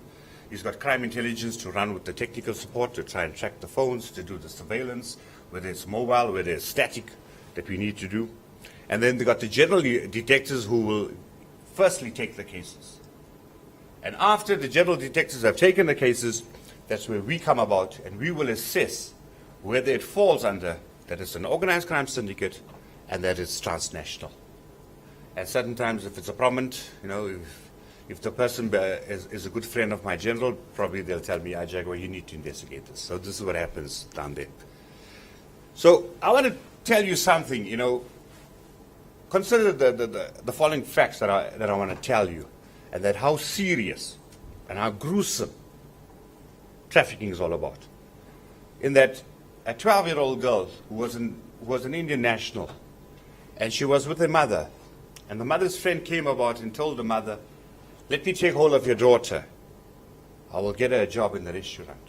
He's got crime intelligence to run with the technical support, to try and track the phones, to do the surveillance, whether it's mobile, whether it's static, that we need to do. And then they've got the general detectives who will firstly take the cases. And after the general detectives have taken the cases, that's where we come about and we will assess whether it falls under that it's an organized crime syndicate and that it's transnational. At certain times, if it's a prominent, if the person is a good friend of my general, probably they'll tell me, Jaguar, you need to investigate this. So this is what happens down there. So I want to tell you something, consider the following facts that I want to tell you, and that how serious and how gruesome trafficking is all about. In that a 12-year-old girl who was an Indian national, and she was with her mother, and the mother's friend came about and told the mother, let me take hold of your daughter. I will get her a job in the restaurant.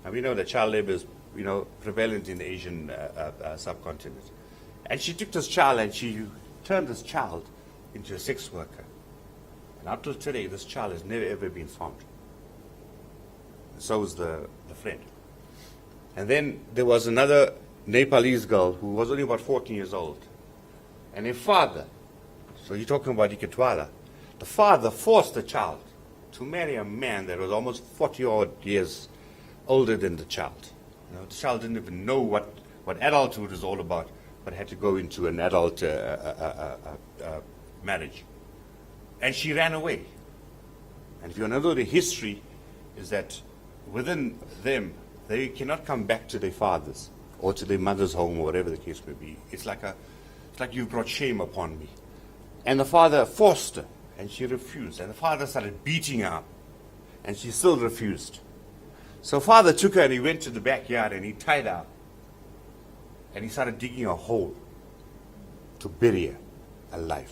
And we know that child labor is, prevalent in the Asian subcontinent. And she took this child and she turned this child into a sex worker. And up till today, this child has never ever been found. So was the friend. And then there was another Nepalese girl who was only about 14 years old. And her father, so you're talking about Iketwala, the father forced the child to marry a man that was almost 40-odd years older than the child. The child didn't even know what adulthood is all about, but had to go into an adult marriage. And she ran away. And if you know the history, is that within them, they cannot come back to their fathers or to their mother's home or whatever the case may be. It's like you've brought shame upon me. And the father forced her, and she refused. And the father started beating her up, and she still refused. So father took her and he went to the backyard and he tied her up. And he started digging a hole to bury her alive.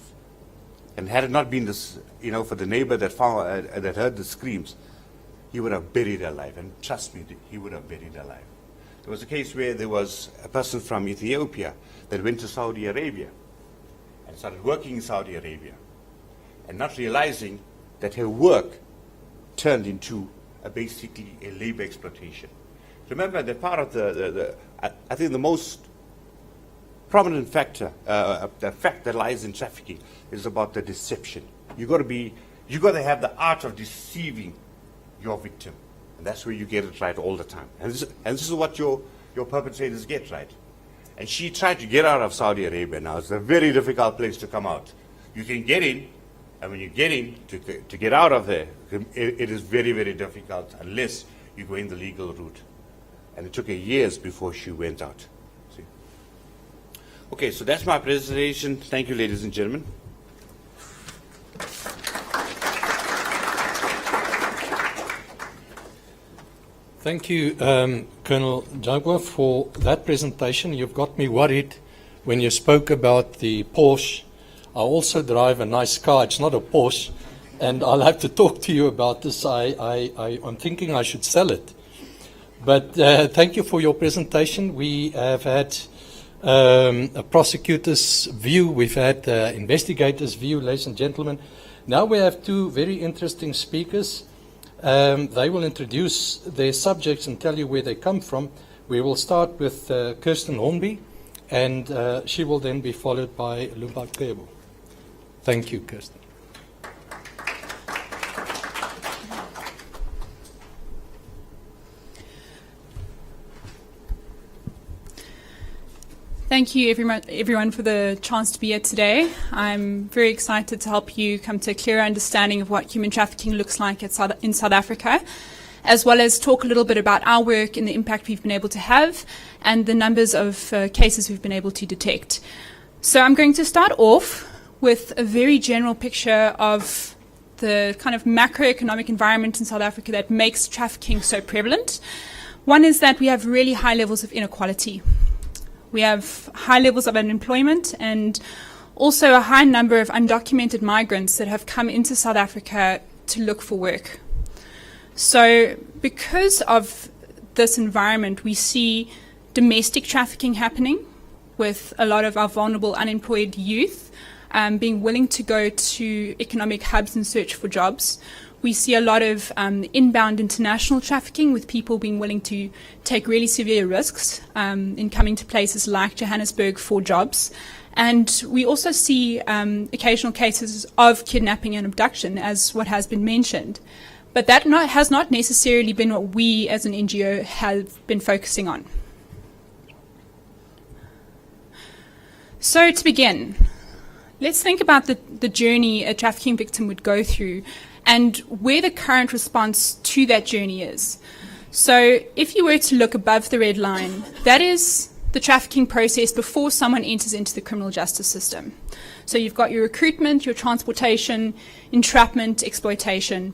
And had it not been this, for the neighbor that heard the screams, he would have buried her alive. And trust me, he would have buried her alive. There was a case where there was a person from Ethiopia that went to Saudi Arabia and started working in Saudi Arabia, and not realizing that her work turned into basically a labor exploitation. Remember that part of I think the most prominent factor, the fact that lies in trafficking, is about the deception. You got to have the art of deceiving your victim, and that's where you get it right all the time. And this is what your perpetrators get right. And she tried to get out of Saudi Arabia. Now it's a very difficult place to come out. You can get in, And when you get in, to get out of there, it is very, very difficult unless you go in the legal route. And it took her years before she went out. See? Okay, so that's my presentation. Thank you, ladies and gentlemen. Thank you, Colonel Jagwa, for that presentation. You've got me worried when you spoke about the Porsche. I also drive a nice car. It's not a Porsche, and I'll have to talk to you about this. I'm thinking I should sell it. But thank you for your presentation. We have had a prosecutor's view. We've had investigator's view, ladies and gentlemen. Now we have two very interesting speakers. They will introduce their subjects and tell you where they come from. We will start with Kirsten Hornby, and she will then be followed by Lumba Kebo. Thank you, Kirsten. Thank you, everyone, for the chance to be here today. I'm very excited to help you come to a clearer understanding of what human trafficking looks like in South Africa, as well as talk a little bit about our work and the impact we've been able to have and the numbers of cases we've been able to detect. So I'm going to start off with a very general picture of the kind of macroeconomic environment in South Africa that makes trafficking so prevalent. One is that we have really high levels of inequality. We have high levels of unemployment and also a high number of undocumented migrants that have come into South Africa to look for work. So because of this environment, we see domestic trafficking happening with a lot of our vulnerable unemployed youth being willing to go to economic hubs and search for jobs. We see a lot of inbound international trafficking with people being willing to take really severe risks in coming to places like Johannesburg for jobs. And we also see occasional cases of kidnapping and abduction, as what has been mentioned. But that has not necessarily been what we as an NGO have been focusing on. So to begin, let's think about the journey a trafficking victim would go through and where the current response to that journey is. So if you were to look above the red line, that is the trafficking process before someone enters into the criminal justice system. So you've got your recruitment, your transportation, entrapment, exploitation.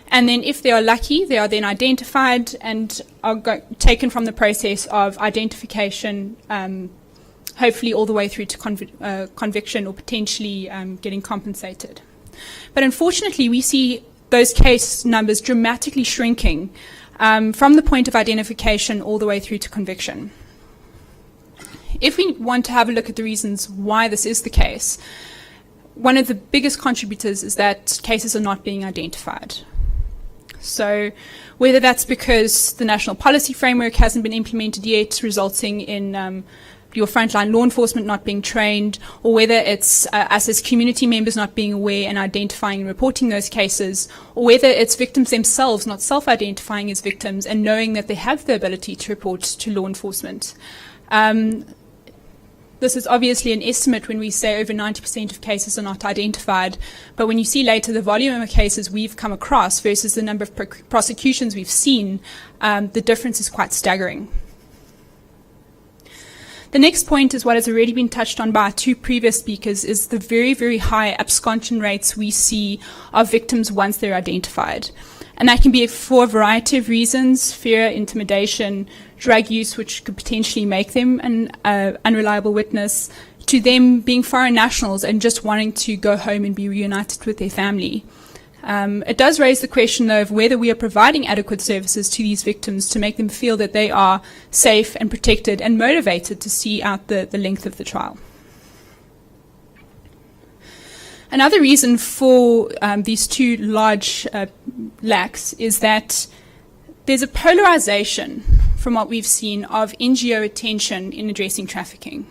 And then if they are lucky, they are then identified and are taken from the process of identification, hopefully all the way through to conviction or potentially getting compensated. But unfortunately, we see those case numbers dramatically shrinking from the point of identification all the way through to conviction. If we want to have a look at the reasons why this is the case, one of the biggest contributors is that cases are not being identified. So whether that's because the national policy framework hasn't been implemented yet, resulting in your frontline law enforcement not being trained, or whether it's us as community members not being aware and identifying and reporting those cases, or whether it's victims themselves not self-identifying as victims and knowing that they have the ability to report to law enforcement. This is obviously an estimate when we say over 90% of cases are not identified, but when you see later the volume of cases we've come across versus the number of prosecutions we've seen, the difference is quite staggering. The next point is what has already been touched on by two previous speakers, is the very, very high absconsion rates we see of victims once they're identified. And that can be for a variety of reasons: fear, intimidation, drug use, which could potentially make them an unreliable witness, to them being foreign nationals and just wanting to go home and be reunited with their family. It does raise the question, though, of whether we are providing adequate services to these victims to make them feel that they are safe and protected and motivated to see out the length of the trial. Another reason for these two large lacks is that there's a polarization from what we've seen of NGO attention in addressing trafficking.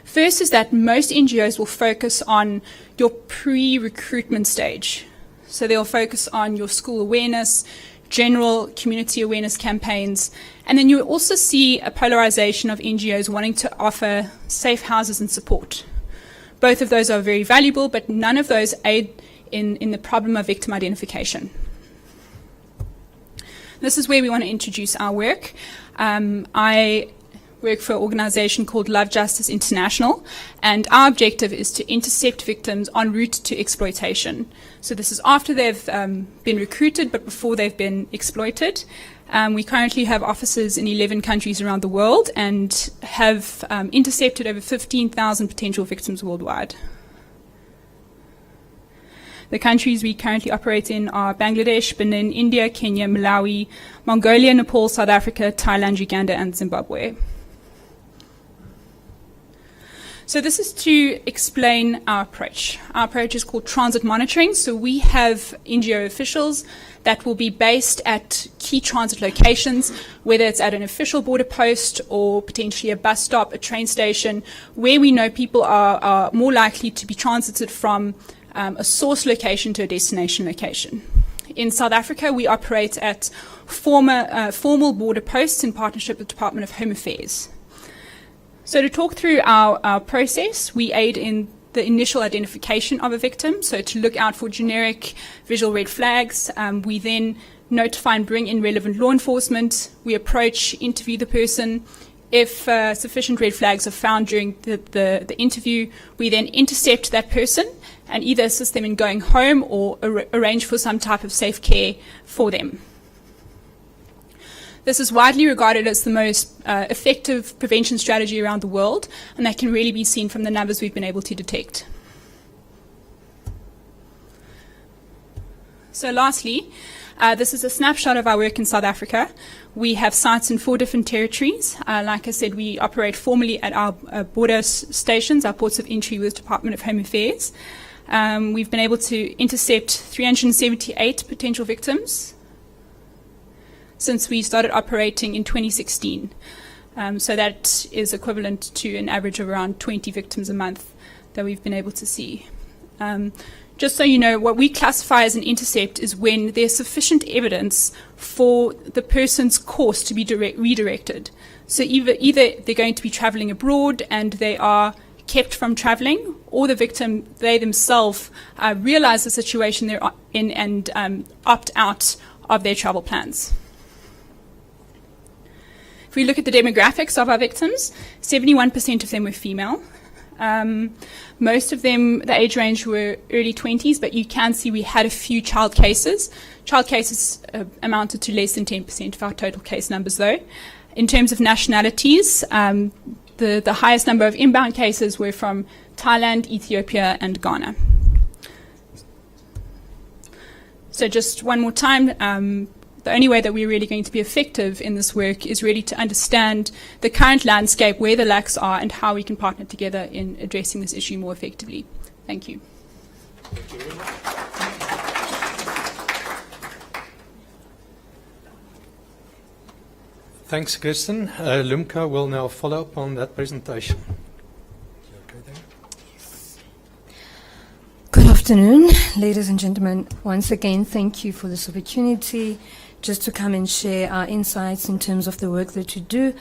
First is that most NGOs will focus on your pre-recruitment stage. So they'll focus on your school awareness, general community awareness campaigns, and then you also see a polarization of NGOs wanting to offer safe houses and support. Both of those are very valuable, but none of those aid in the problem of victim identification. This is where we want to introduce our work. I work for an organization called Love Justice International, and our objective is to intercept victims en route to exploitation. So this is after they've been recruited, but before they've been exploited. We currently have offices in 11 countries around the world and have intercepted over 15,000 potential victims worldwide. The countries we currently operate in are Bangladesh, Benin, India, Kenya, Malawi, Mongolia, Nepal, South Africa, Thailand, Uganda, and Zimbabwe. So this is to explain our approach. Our approach is called transit monitoring. So we have NGO officials that will be based at key transit locations, whether it's at an official border post or potentially a bus stop, a train station, where we know people are more likely to be transited from a source location to a destination location. In South Africa, we operate at formal border posts in partnership with the Department of Home Affairs. So to talk through our process, we aid in the initial identification of a victim, so to look out for generic visual red flags. We then notify and bring in relevant law enforcement. We approach, interview the person. If sufficient red flags are found during the interview, we then intercept that person and either assist them in going home or arrange for some type of safe care for them. This is widely regarded as the most effective prevention strategy around the world, and that can really be seen from the numbers we've been able to detect. So lastly, this is a snapshot of our work in South Africa. We have sites in 4 different territories. Like I said, we operate formally at our border stations, our ports of entry with Department of Home Affairs. We've been able to intercept 378 potential victims since we started operating in 2016. So that is equivalent to an average of around 20 victims a month that we've been able to see. Just so you know, what we classify as an intercept is when there's sufficient evidence for the person's course to be redirected. So either they're going to be traveling abroad and they are kept from traveling, or the victim, they themselves realize the situation they're in and opt out of their travel plans. If we look at the demographics of our victims, 71% of them were female. Most of them, the age range were early 20s, but you can see we had a few child cases. Child cases amounted to less than 10% of our total case numbers, though. In terms of nationalities, the highest number of inbound cases were from Thailand, Ethiopia, and Ghana. So just one more time, the only way that we're really going to be effective in this work is really to understand the current landscape, where the lacks are, and how we can partner together in addressing this issue more effectively. Thank you. Thank you very much. Thanks, Kirsten. Lumka will now follow up on that presentation. Good afternoon, ladies and gentlemen. Once again, thank you for this opportunity just to come and share our insights in terms of the work that you do.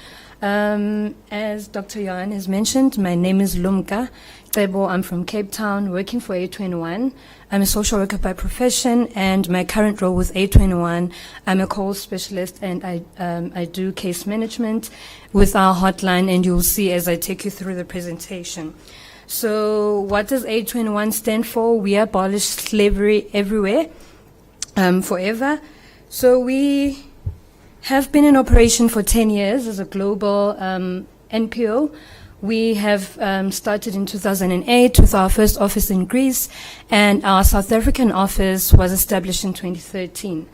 As Dr. Johan has mentioned, my name is Lumka Tebo. I'm from Cape Town, working for A21. I'm a social worker by profession, and my current role with A21, I'm a call specialist, and I do case management with our hotline, and you'll see as I take you through the presentation. So what does A21 stand for? We abolish slavery everywhere, forever. So we have been in operation for 10 years as a global NPO. We have started in 2008 with our first office in Greece, and our South African office was established in 2013.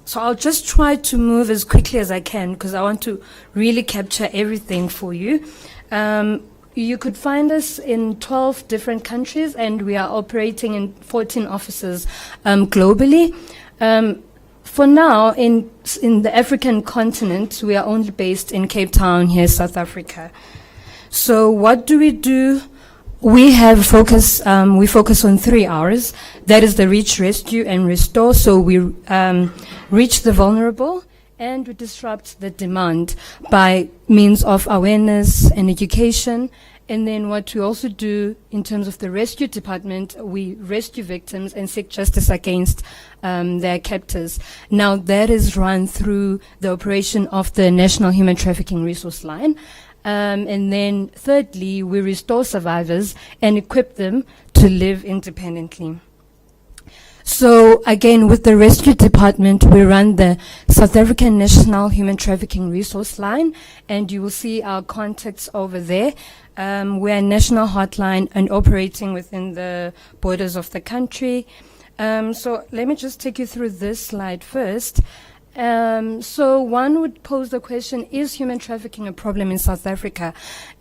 So I'll just try to move as quickly as I can because I want to really capture everything for you. You could find us in 12 different countries, and we are operating in 14 offices globally. For now, in the African continent, we are only based in Cape Town, here, South Africa. So what do? We have focus. We focus on 3 R's. That is the reach, rescue, and restore. So we reach the vulnerable, and we disrupt the demand by means of awareness and education And then what we also do in terms of the rescue department, we rescue victims and seek justice against their captors. Now that is run through the operation of the National Human Trafficking Resource Line. And then thirdly, we restore survivors and equip them to live independently. So again, with the rescue department, we run the South African National Human Trafficking Resource Line, and you will see our contacts over there. We're a national hotline and operating within the borders of the country. So let me just take you through this slide first. So one would pose the question, is human trafficking a problem in South Africa?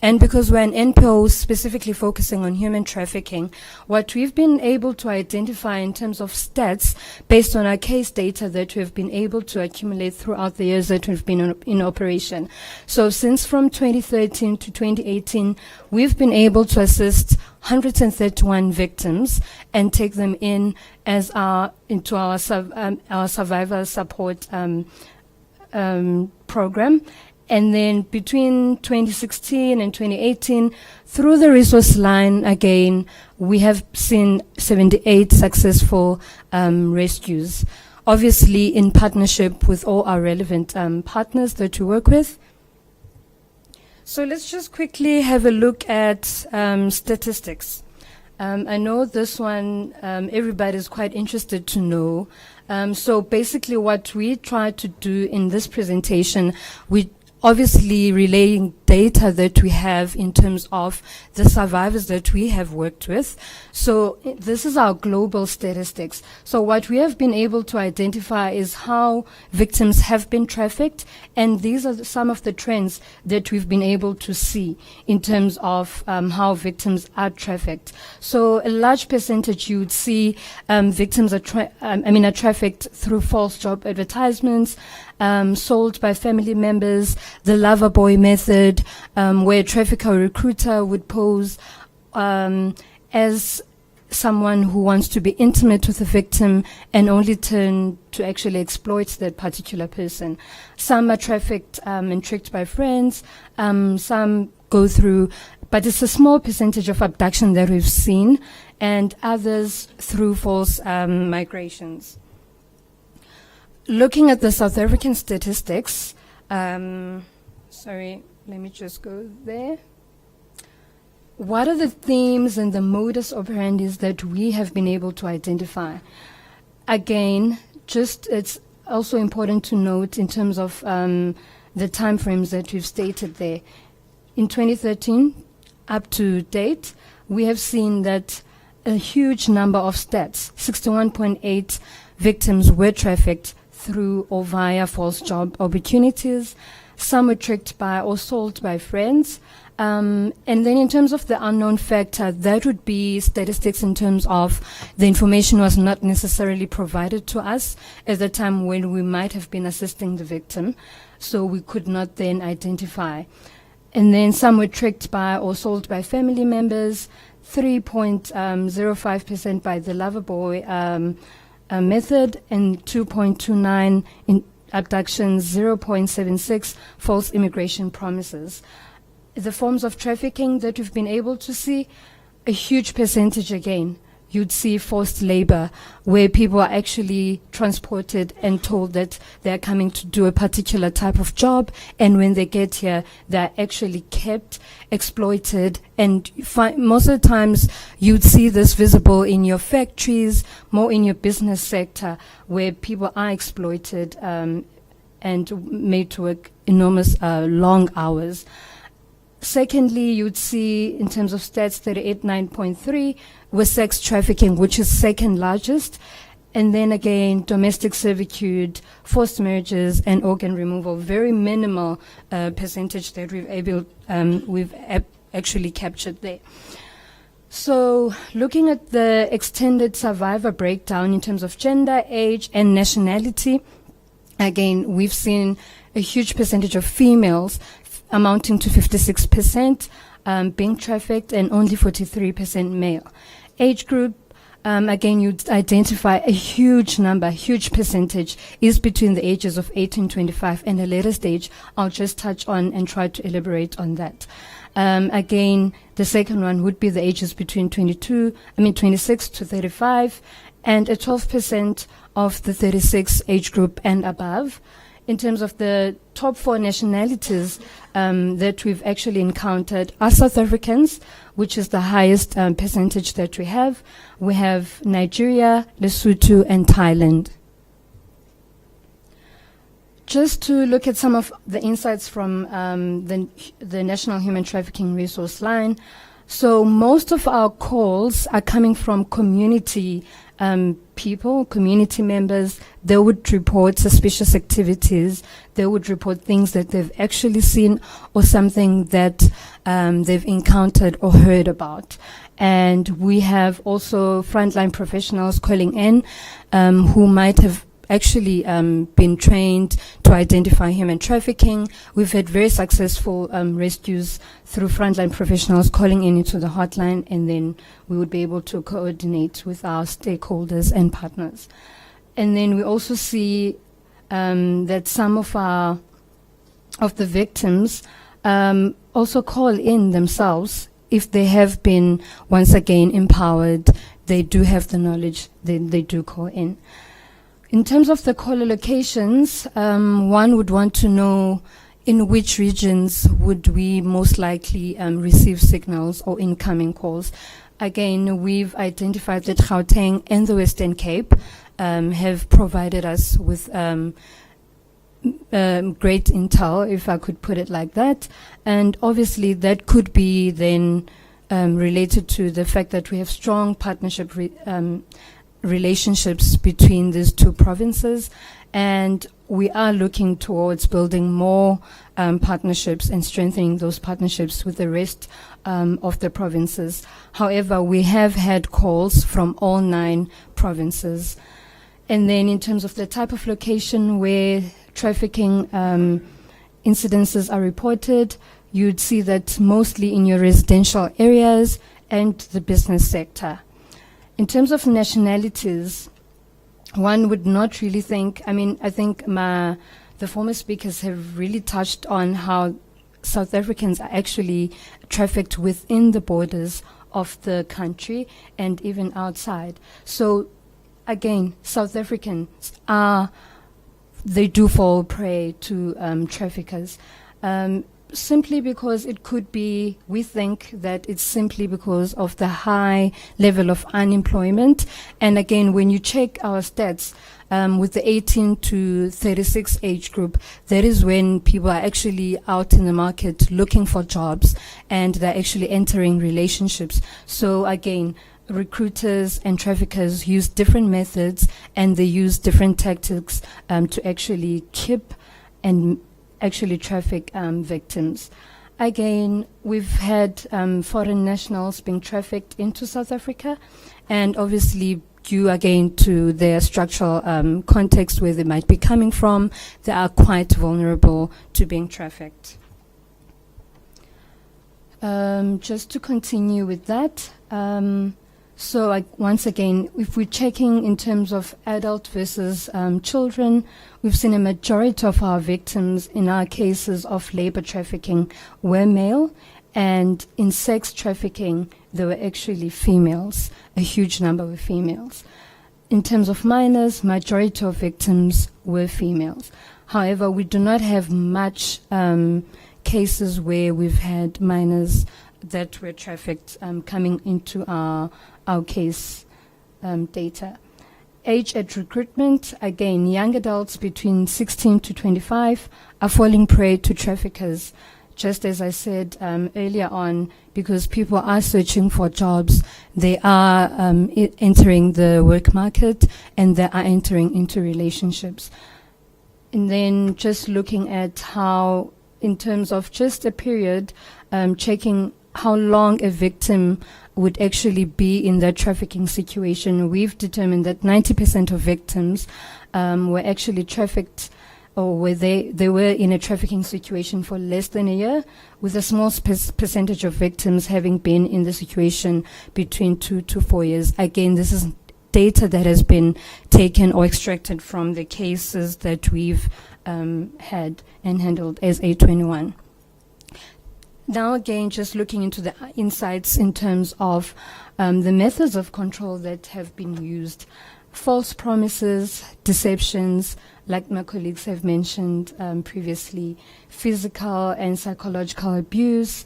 And because we're an NPO specifically focusing on human trafficking, what we've been able to identify in terms of stats based on our case data that we've been able to accumulate throughout the years that we've been in operation. So since from 2013 to 2018, we've been able to assist 131 victims and take them in as into our survivor support program. And then between 2016 and 2018, through the resource line, again, we have seen 78 successful rescues, obviously in partnership with all our relevant partners that we work with. So let's just quickly have a look at statistics. I know this one everybody's quite interested to know. So basically what we try to do in this presentation, we obviously relaying data that we have in terms of the survivors that we have worked with. So this is our global statistics. So what we have been able to identify is how victims have been trafficked, and these are some of the trends that we've been able to see in terms of how victims are trafficked. So a large percentage you would see victims are trafficked through false job advertisements, sold by family members, the lover boy method, where a trafficker or recruiter would pose as someone who wants to be intimate with the victim and only turn to actually exploit that particular person. Some are trafficked and tricked by friends, some go through, but it's a small percentage of abduction that we've seen, and others through false migrations. Looking at the South African statistics, sorry, let me just go there. What are the themes and the modus operandi that we have been able to identify? Again, it's also important to note in terms of the timeframes that we've stated there. In 2013, up to date, we have seen that a huge number of stats, 61.8 victims were trafficked through or via false job opportunities. Some were tricked by or sold by friends. And then in terms of the unknown factor, that would be statistics in terms of the information was not necessarily provided to us at the time when we might have been assisting the victim, so we could not then identify. And then some were tricked by or sold by family members, 3.05% by the lover boy method, and 2.29 in abductions, 0.76 false immigration promises. The forms of trafficking that we've been able to see, a huge percentage again. You'd see forced labor, where people are actually transported and told that they're coming to do a particular type of job, and when they get here, they're actually kept, exploited, and most of the times you'd see this visible in your factories, more in your business sector, where people are exploited and made to work enormous long hours. Secondly, you'd see in terms of stats 38.9.3 was sex trafficking, which is second largest. And then again, domestic servitude, forced marriages, and organ removal, very minimal percentage that we've actually captured there. So looking at the extended survivor breakdown in terms of gender, age, and nationality, again, we've seen a huge percentage of females amounting to 56% being trafficked, and only 43% male. Age group, again, you'd identify a huge number, huge percentage is between the ages of 18 and 25, and a later stage I'll just touch on and try to elaborate on that. Again, The second one would be the ages between 26 to 35, and a 12% of the 36 age group and above. In terms of the top 4 nationalities that we've actually encountered are South Africans, which is the highest percentage that we have. We have Nigeria, Lesotho, and Thailand. Just to look at some of the insights from the National Human Trafficking Resource Line. So most of our calls are coming from community people, community members. They would report suspicious activities. They would report things that they've actually seen or something that they've encountered or heard about. And we have also frontline professionals calling in who might have actually been trained to identify human trafficking. We've had very successful rescues through frontline professionals calling in into the hotline, and then we would be able to coordinate with our stakeholders and partners. And then we also see that some of the victims also call in themselves if they have been once again empowered. They do have the knowledge, then they do call in. In terms of the caller locations, one would want to know in which regions would we most likely receive signals or incoming calls. Again, we've identified that Gauteng and the Western Cape have provided us with great intel, if I could put it like that. And obviously that could be then related to the fact that we have strong partnership relationships between these two provinces, and we are looking towards building more partnerships and strengthening those partnerships with the rest of the provinces. However, we have had calls from all 9 provinces. And then in terms of the type of location where trafficking incidences are reported, you'd see that mostly in your residential areas and the business sector. In terms of nationalities, one would not really think, I think the former speakers have really touched on how South Africans are actually trafficked within the borders of the country and even outside. So again, South Africans they do fall prey to traffickers. Simply because it could be, we think that it's simply because of the high level of unemployment. And again, when you check our stats, with the 18 to 36 age group, that is when people are actually out in the market looking for jobs, and they're actually entering relationships. So again, recruiters and traffickers use different methods, and they use different tactics to actually keep and actually traffic victims. Again, we've had foreign nationals being trafficked into South Africa, and obviously due again to their structural context where they might be coming from, they are quite vulnerable to being trafficked. Just to continue with that, so once again, if we're checking in terms of adult versus children, we've seen a majority of our victims in our cases of labor trafficking were male, and in sex trafficking, they were actually females. A huge number were females. In terms of minors, majority of victims were females. However, we do not have much cases where we've had minors that were trafficked coming into our case data. Age at recruitment, again, young adults between 16 to 25 are falling prey to traffickers. Just as I said earlier on, because people are searching for jobs, they are entering the work market, and they are entering into relationships. And then just looking at how, in terms of just a period, checking how long a victim would actually be in that trafficking situation, we've determined that 90% of victims were actually trafficked, or were they were in a trafficking situation for less than a year, with a small percentage of victims having been in the situation between 2 to 4 years. Again, this is data that has been taken or extracted from the cases that we've had and handled as A21. now again, just looking into the insights in terms of the methods of control that have been used. False promises, deceptions, like my colleagues have mentioned previously, physical and psychological abuse,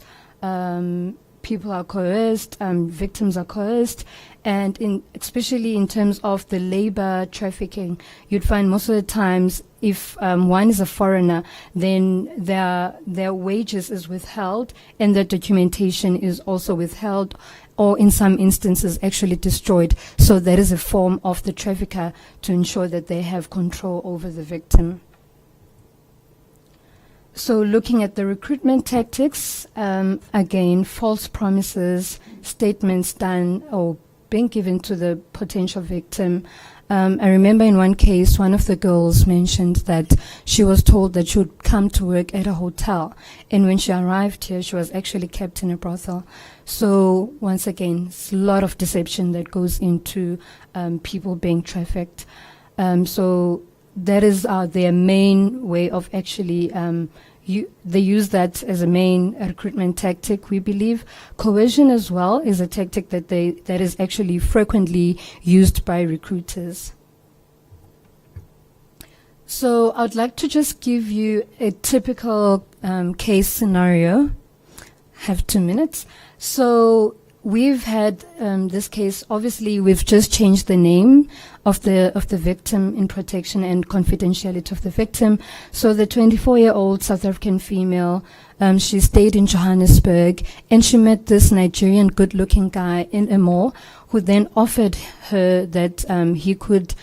people are coerced, victims are coerced, and especially in terms of the labor trafficking, you'd find most of the times if one is a foreigner, then their wages is withheld and the documentation is also withheld, or in some instances actually destroyed. So that is a form of the trafficker to ensure that they have control over the victim. So looking at the recruitment tactics, again, false promises, statements done or being given to the potential victim. I remember in one case, one of the girls mentioned that she was told that she would come to work at a hotel. And when she arrived here, she was actually kept in a brothel. So once again, it's a lot of deception that goes into people being trafficked. So that is their main way of actually, they use that as a main recruitment tactic, we believe. Coercion as well is a tactic that is actually frequently used by recruiters. So I would like to just give you a typical case scenario. Have 2 minutes. So we've had this case. Obviously, we've just changed the name of the victim in protection and confidentiality of the victim. So the 24-year-old South African female, she stayed in Johannesburg, and she met this Nigerian good-looking guy in a mall, who then offered her that he could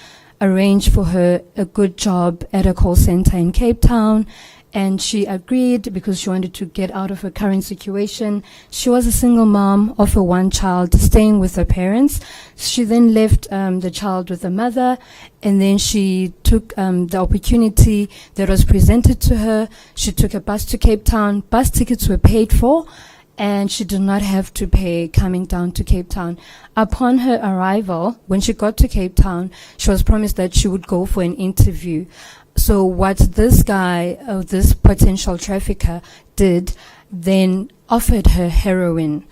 arrange for her a good job at a call center in Cape Town. And she agreed because she wanted to get out of her current situation. She was a single mom of a one child, staying with her parents. She then left the child with the mother, and then she took the opportunity that was presented to her. She took a bus to Cape Town. Bus tickets were paid for, and she did not have to pay coming down to Cape Town. Upon her arrival, when she got to Cape Town, she was promised that she would go for an interview. So what this guy, this potential trafficker, did, then offered her heroin.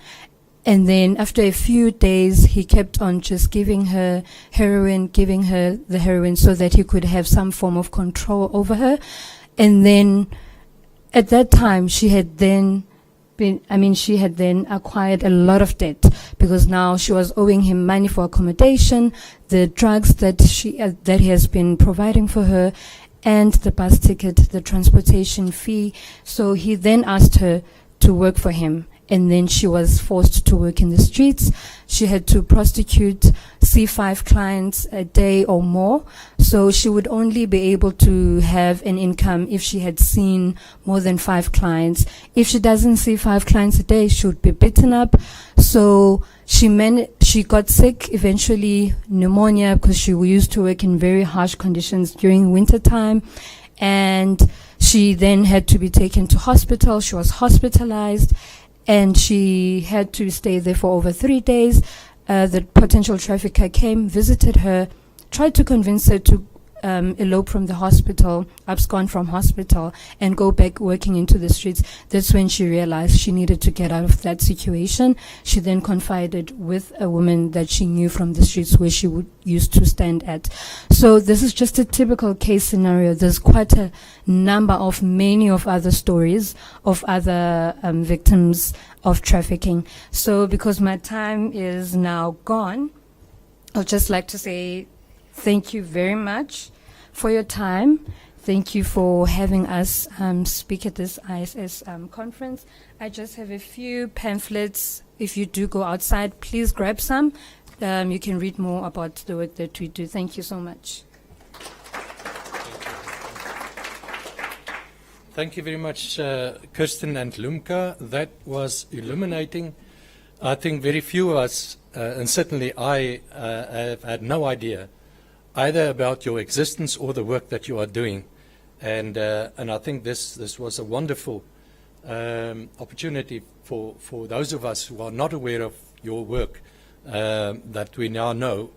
And then after a few days, he kept on just giving her the heroin so that he could have some form of control over her. And then at that time, she had then acquired a lot of debt, because now she was owing him money for accommodation, the drugs that he has been providing for her, and the bus ticket, the transportation fee. So he then asked her to work for him, and then she was forced to work in the streets. She had to prostitute, see 5 clients a day or more. So she would only be able to have an income if she had seen more than 5 clients. If she doesn't see 5 clients a day, she would be beaten up. So she got sick, eventually pneumonia, because she used to work in very harsh conditions during winter time. And she then had to be taken to hospital. She was hospitalized, and she had to stay there for over 3 days. The potential trafficker came, visited her, tried to convince her to elope from the hospital, abscond from hospital, and go back working into the streets. That's when she realized she needed to get out of that situation. She then confided with a woman that she knew from the streets where she used to stand at. So this is just a typical case scenario. There's quite a number of many of other stories of other victims of trafficking. So because my time is now gone, I'd just like to say thank you very much for your time. Thank you for having us speak at this ISS conference. I just have a few pamphlets. If you do go outside, please grab some. You can read more about the work that we do. Thank you so much. Thank you very much, Kirsten and Lumka. That was illuminating. I think very few of us, and certainly I, have had no idea either about your existence or the work that you are doing. And I think this was a wonderful opportunity for those of us who are not aware of your work, that we now know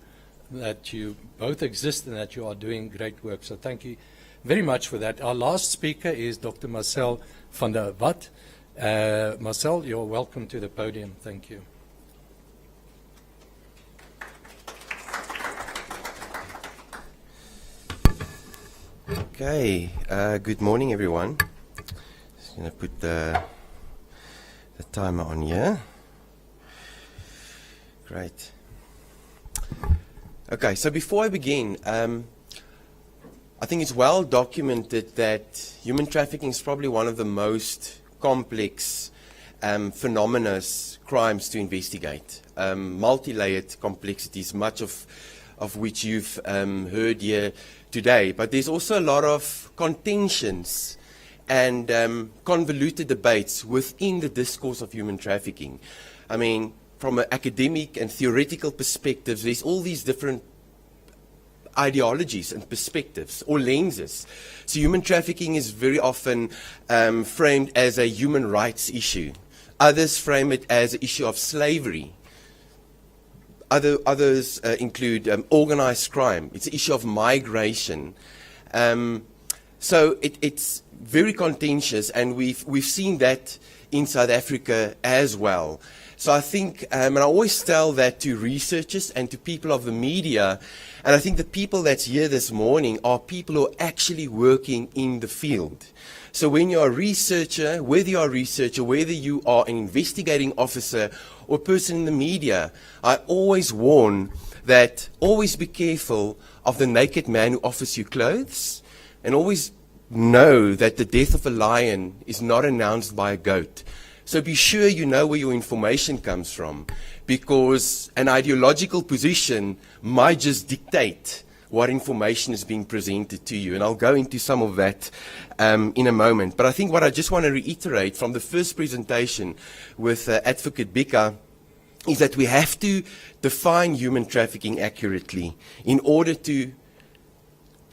that you both exist and that you are doing great work. So thank you very much for that. Our last speaker is Dr. Marcel van der Walt, Marcel, you're welcome to the podium. Thank you. Okay, good morning everyone. Just going to put the timer on here. Great. Okay, so before I begin, I think it's well documented that human trafficking is probably one of the most complex phenomena, crimes to investigate. Multi-layered complexities, much of which you've heard here today. But there's also a lot of contentions and convoluted debates within the discourse of human trafficking. I mean, from an academic and theoretical perspective, there's all these different ideologies and perspectives or lenses. So human trafficking is very often framed as a human rights issue. Others frame it as an issue of slavery. Others include organized crime. It's an issue of migration. So it's very contentious, and we've seen that in South Africa as well. So I think, and I always tell that to researchers and to people of the media, and I think the people that's here this morning are people who are actually working in the field. So when you're a researcher, whether you're a researcher, whether you are an investigating officer or a person in the media, I always warn that always be careful of the naked man who offers you clothes, and always know that the death of a lion is not announced by a goat. So be sure you know where your information comes from, because an ideological position might just dictate what information is being presented to you. And I'll go into some of that in a moment. But I think what I just want to reiterate from the first presentation with Advocate Bika is that we have to define human trafficking accurately in order to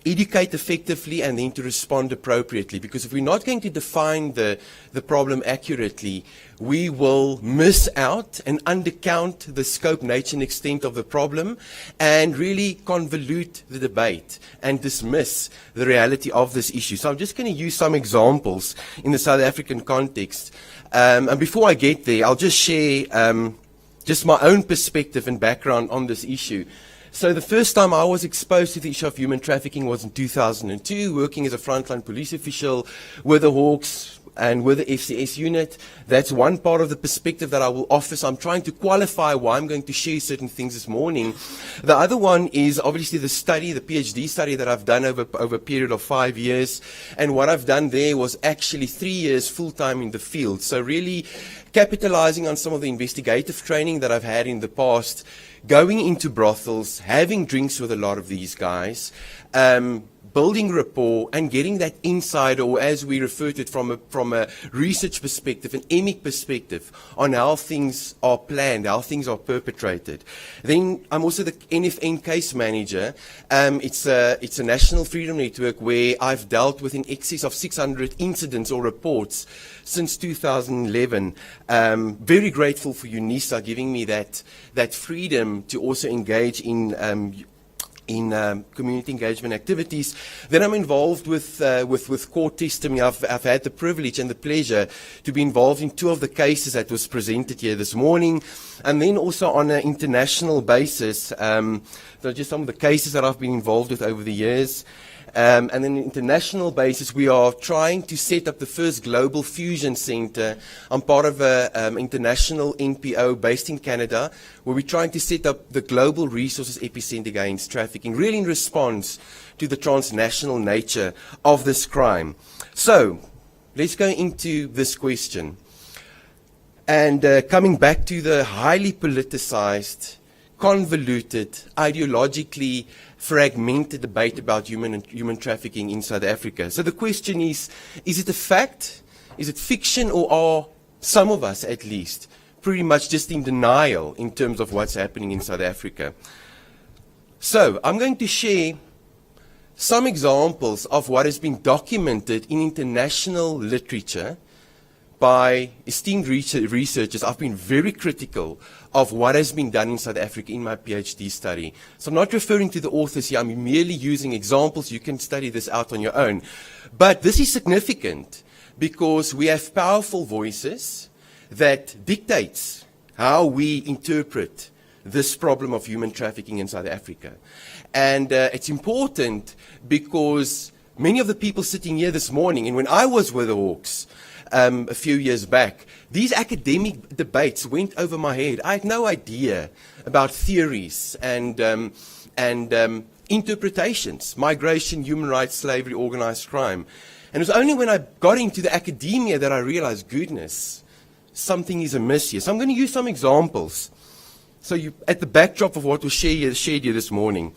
educate effectively and then to respond appropriately. Because if we're not going to define the problem accurately, we will miss out and undercount the scope, nature and extent of the problem, and really convolute the debate and dismiss the reality of this issue. So I'm just going to use some examples in the South African context. And before I get there, I'll just share just my own perspective and background on this issue. So the first time I was exposed to the issue of human trafficking was in 2002, working as a frontline police official with the Hawks and with the FCS unit. That's one part of the perspective that I will offer. So I'm trying to qualify why I'm going to share certain things this morning. The other one is obviously the study, the PhD study that I've done over a period of 5 years. And what I've done there was actually 3 years full-time in the field. So really capitalizing on some of the investigative training that I've had in the past, going into brothels, having drinks with a lot of these guys, building rapport and getting that insider, or as we refer to it from a research perspective, an emic perspective on how things are planned, how things are perpetrated. Then I'm also the NFN case manager. It's a national freedom network where I've dealt with in excess of 600 incidents or reports since 2011. Very grateful for UNISA giving me that freedom to also engage in community engagement activities. Then I'm involved with court testimony. I've had the privilege and the pleasure to be involved in 2 of the cases that was presented here this morning. And then also on an international basis, they're just some of the cases that I've been involved with over the years. And then on an international basis, we are trying to set up the first global fusion center. I'm part of an international NPO based in Canada, where we're trying to set up the global resources epicenter against trafficking, really in response to the transnational nature of this crime. So, let's go into this question. And coming back to the highly politicized, convoluted, ideologically fragmented debate about human trafficking in South Africa. So the question is it a fact? Is it fiction? Or are some of us, at least, pretty much just in denial in terms of what's happening in South Africa? So I'm going to share some examples of what has been documented in international literature by esteemed researchers. I've been very critical of what has been done in South Africa in my PhD study. So I'm not referring to the authors here. I'm merely using examples. You can study this out on your own. But this is significant because we have powerful voices that dictates how we interpret this problem of human trafficking in South Africa. And it's important because many of the people sitting here this morning, and when I was with the Hawks a few years back, these academic debates went over my head. I had no idea about theories and interpretations: migration, human rights, slavery, organized crime. And it was only when I got into the academia that I realized, goodness, something is amiss here. So I'm going to use some examples. So at the backdrop of what was shared here this morning.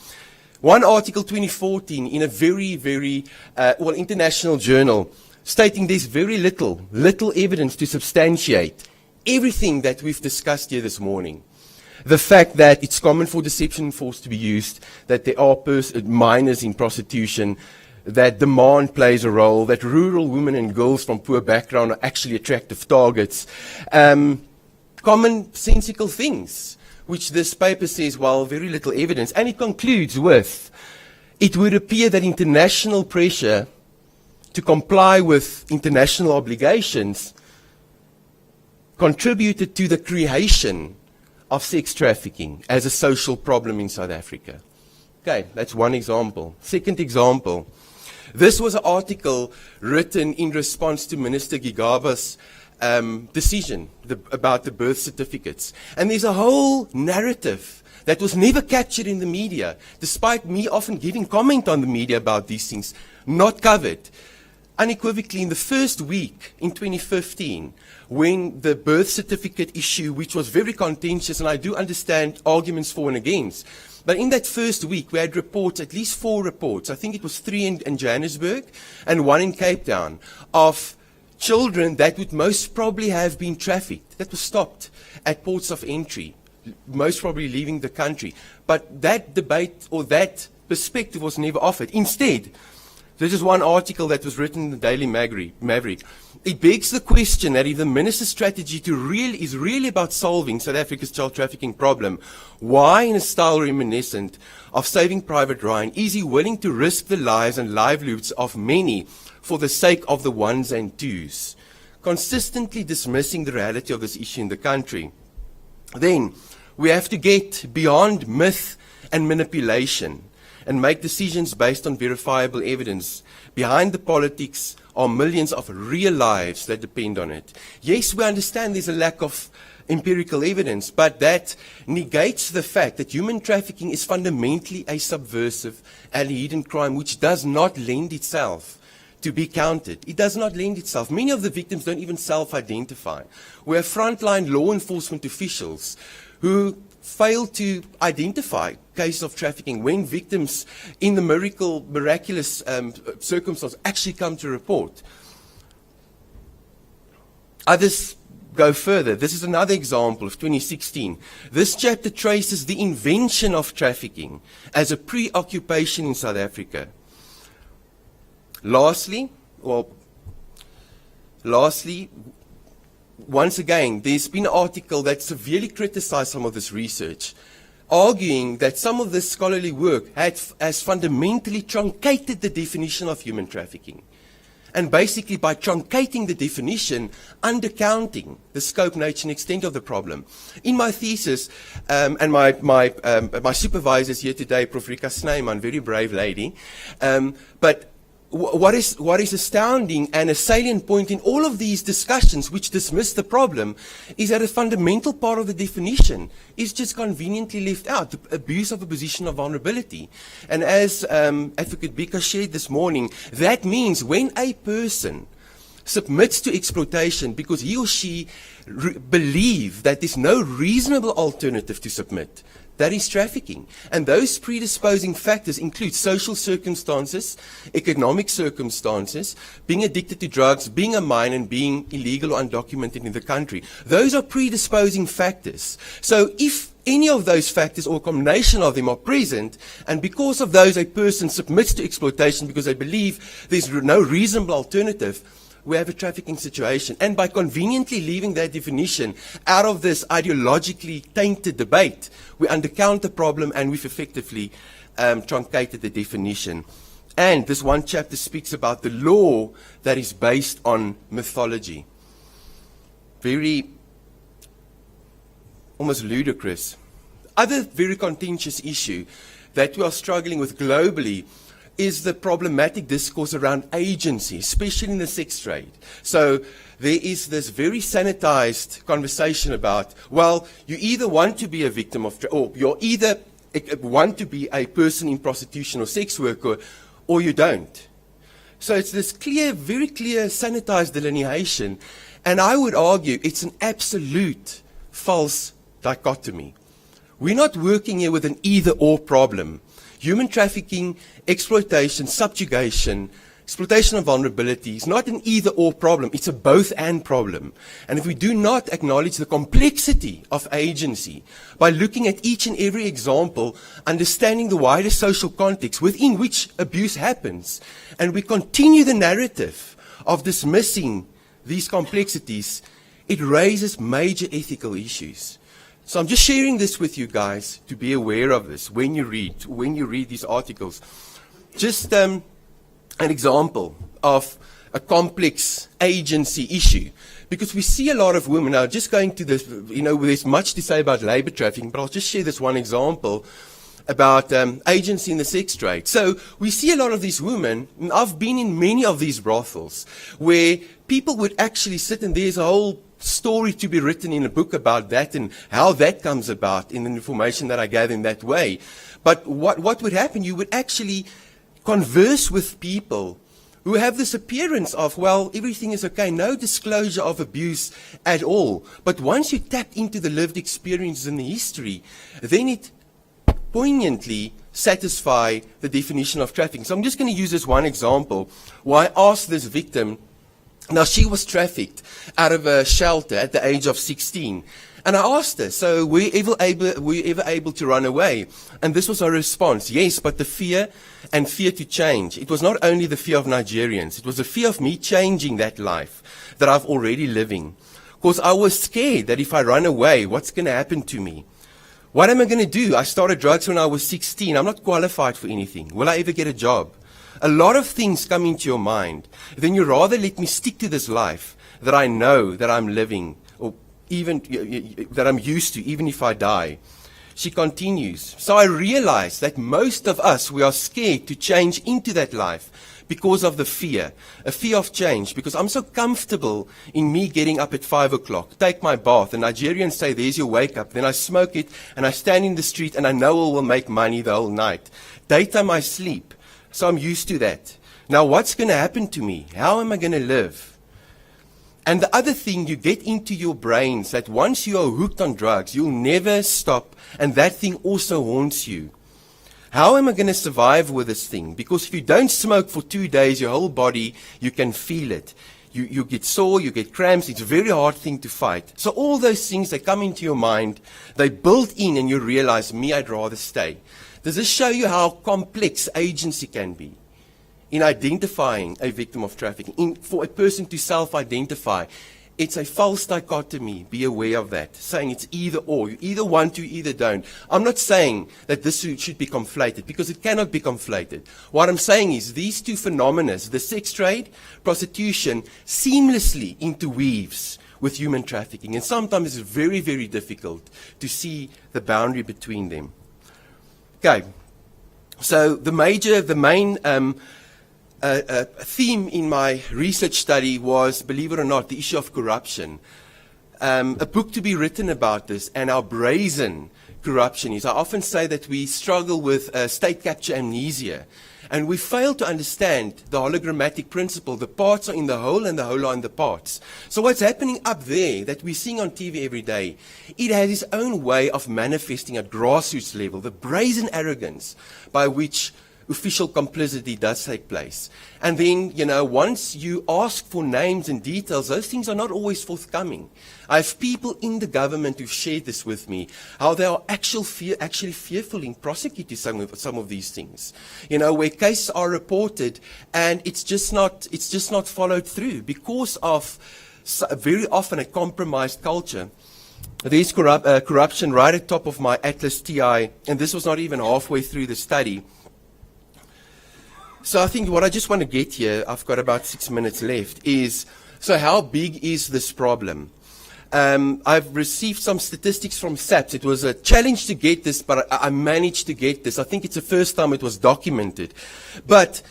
One article 2014 in a very, very international journal stating there's very little evidence to substantiate everything that we've discussed here this morning. The fact that it's common for deception and force to be used, that there are minors in prostitution, that demand plays a role, that rural women and girls from poor background are actually attractive targets. Commonsensical things, which this paper says, well, very little evidence. And it concludes with, it would appear that international pressure to comply with international obligations contributed to the creation of sex trafficking as a social problem in South Africa. Okay, that's one example. Second example, this was an article written in response to Minister Gigaba's decision about the birth certificates. And there's a whole narrative that was never captured in the media, despite me often giving comment on the media about these things, not covered. Unequivocally, in the first week in 2015, when the birth certificate issue, which was very contentious, and I do understand arguments for and against, but in that first week, we had reports, at least 4 reports, I think it was 3 in Johannesburg and 1 in Cape Town, of children that would most probably have been trafficked, that was stopped at ports of entry, most probably leaving the country. But that debate or that perspective was never offered. Instead, this is one article that was written in the Daily Maverick. It begs the question that if the minister's strategy is really about solving South Africa's child trafficking problem, why, in a style reminiscent of Saving Private Ryan, is he willing to risk the lives and livelihoods of many for the sake of the ones and twos, consistently dismissing the reality of this issue in the country? Then we have to get beyond myth and manipulation and make decisions based on verifiable evidence. Behind the politics are millions of real lives that depend on it. Yes, we understand there's a lack of empirical evidence, but that negates the fact that human trafficking is fundamentally a subversive and hidden crime which does not lend itself to be counted. It does not lend itself. Many of the victims don't even self-identify. We have frontline law enforcement officials who fail to identify cases of trafficking when victims in the miraculous circumstance actually come to report. Others go further. This is another example of 2016. This chapter traces the invention of trafficking as a preoccupation in South Africa. Lastly, once again, there's been an article that severely criticized some of this research, arguing that some of this scholarly work has fundamentally truncated the definition of human trafficking. And basically, by truncating the definition, undercounting the scope, nature, and extent of the problem. In my thesis, and my supervisors here today, Prof. Rika Snyman, very brave lady, but what is astounding and a salient point in all of these discussions which dismiss the problem is that a fundamental part of the definition is just conveniently left out, the abuse of a position of vulnerability. And as Advocate Bika shared this morning, that means when a person submits to exploitation because he or she believes that there's no reasonable alternative to submit, that is trafficking. And those predisposing factors include social circumstances, economic circumstances, being addicted to drugs, being a minor, and being illegal or undocumented in the country. Those are predisposing factors. So if any of those factors or a combination of them are present, and because of those a person submits to exploitation because they believe there's no reasonable alternative, we have a trafficking situation. And by conveniently leaving that definition out of this ideologically tainted debate, we undercount the problem and we've effectively truncated the definition. And this one chapter speaks about the law that is based on mythology. Very, almost ludicrous. Other very contentious issue that we are struggling with globally is the problematic discourse around agency, especially in the sex trade. So there is this very sanitized conversation about, well, you either want to be a victim of, or you're either want to be a person in prostitution or sex worker, or you don't. So it's this clear, very clear, sanitized delineation. And I would argue it's an absolute false dichotomy. We're not working here with an either-or problem. Human trafficking, exploitation, subjugation, exploitation of vulnerability is not an either-or problem. It's a both-and problem. And if we do not acknowledge the complexity of agency by looking at each and every example, understanding the wider social context within which abuse happens, and we continue the narrative of dismissing these complexities, it raises major ethical issues. So I'm just sharing this with you guys to be aware of this when you read these articles. Just an example of a complex agency issue. Because we see a lot of women, now just going to this, there's much to say about labor trafficking, but I'll just share this one example about agency in the sex trade. So we see a lot of these women, and I've been in many of these brothels, where people would actually sit, and there's a whole story to be written in a book about that and how that comes about in the information that I gather in that way. But what would happen, you would actually converse with people who have this appearance of, well, everything is okay, no disclosure of abuse at all. But once you tap into the lived experiences and the history, then it poignantly satisfies the definition of trafficking. So I'm just going to use this one example where I asked this victim. Now, she was trafficked out of a shelter at the age of 16. And I asked her, so were you ever able to run away? And this was her response: yes, but the fear and fear to change. It was not only the fear of Nigerians, it was the fear of me changing that life that I've already living. Because I was scared that if I run away, what's going to happen to me? What am I going to do? I started drugs when I was 16. I'm not qualified for anything. Will I ever get a job? A lot of things come into your mind. Then you rather let me stick to this life that I know that I'm living, or even that I'm used to, even if I die. She continues. So I realize that most of us, we are scared to change into that life because of the fear, a fear of change, because I'm so comfortable in me getting up at 5 o'clock, take my bath, and Nigerians say, there's your wake up. Then I smoke it, and I stand in the street, and I know I will make money the whole night. Daytime I sleep. So I'm used to that. Now what's going to happen to me? How am I going to live? And the other thing, you get into your brains that once you are hooked on drugs, you'll never stop, and that thing also haunts you. How am I going to survive with this thing? Because if you don't smoke for 2 days, your whole body, you can feel it. You get sore, you get cramps, it's a very hard thing to fight. So all those things, they come into your mind, they build in, and you realize, me, I'd rather stay. Does this show you how complex agency can be in identifying a victim of trafficking? For a person to self-identify, it's a false dichotomy. Be aware of that. Saying it's either or. You either want to, either don't. I'm not saying that this should be conflated, because it cannot be conflated. What I'm saying is these two phenomena, the sex trade, prostitution, seamlessly interweaves with human trafficking. And sometimes it's very, very difficult to see the boundary between them. Okay, so the main theme in my research study was, believe it or not, the issue of corruption. A book to be written about this and how brazen corruption is. I often say that we struggle with state capture amnesia, and we fail to understand the hologrammatic principle. The parts are in the whole and the whole are in the parts. So what's happening up there that we're seeing on TV every day, it has its own way of manifesting at grassroots level, the brazen arrogance by which official complicity does take place. And then, once you ask for names and details, those things are not always forthcoming. I have people in the government who've shared this with me, how they are actually fearful in prosecuting some of these things. Where cases are reported and it's just not followed through because of very often a compromised culture. There's corruption right at the top of my Atlas TI, and this was not even halfway through the study. So I think what I just want to get here, I've got about 6 minutes left, is, so how big is this problem? I've received some statistics from SAPS. It was a challenge to get this, but I managed to get this. I think it's the first time it was documented. But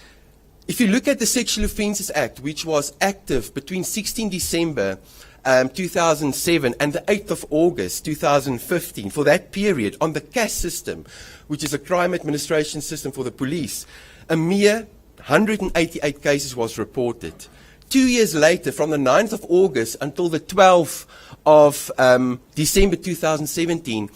if you look at the Sexual Offences Act, which was active between 16 December 2007 and the 8th of August 2015, for that period, on the CAS system, which is a crime administration system for the police, a mere 188 cases was reported. 2 years later, from the 9th of August until the 12th of December 2017,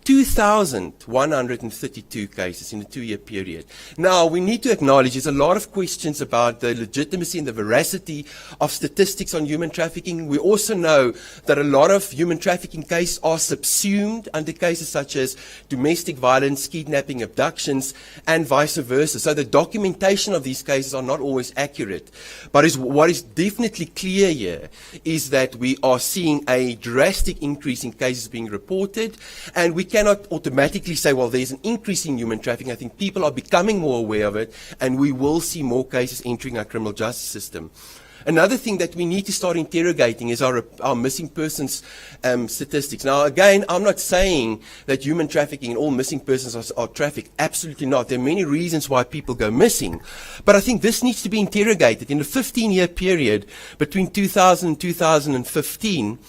2,132 cases in a 2-year period. Now, we need to acknowledge there's a lot of questions about the legitimacy and the veracity of statistics on human trafficking. We also know that a lot of human trafficking cases are subsumed under cases such as domestic violence, kidnapping, abductions, and vice versa. So the documentation of these cases are not always accurate. But what is definitely clear here is that we are seeing a drastic increase in cases being reported, and we cannot automatically say, well, there's an increase in human trafficking. I think people are becoming more aware of it, and we will see more cases entering our criminal justice system. Another thing that we need to start interrogating is our missing persons statistics. Now, again, I'm not saying that human trafficking and all missing persons are trafficked. Absolutely not. There are many reasons why people go missing. But I think this needs to be interrogated. In the 15-year period between 2000 and 2015,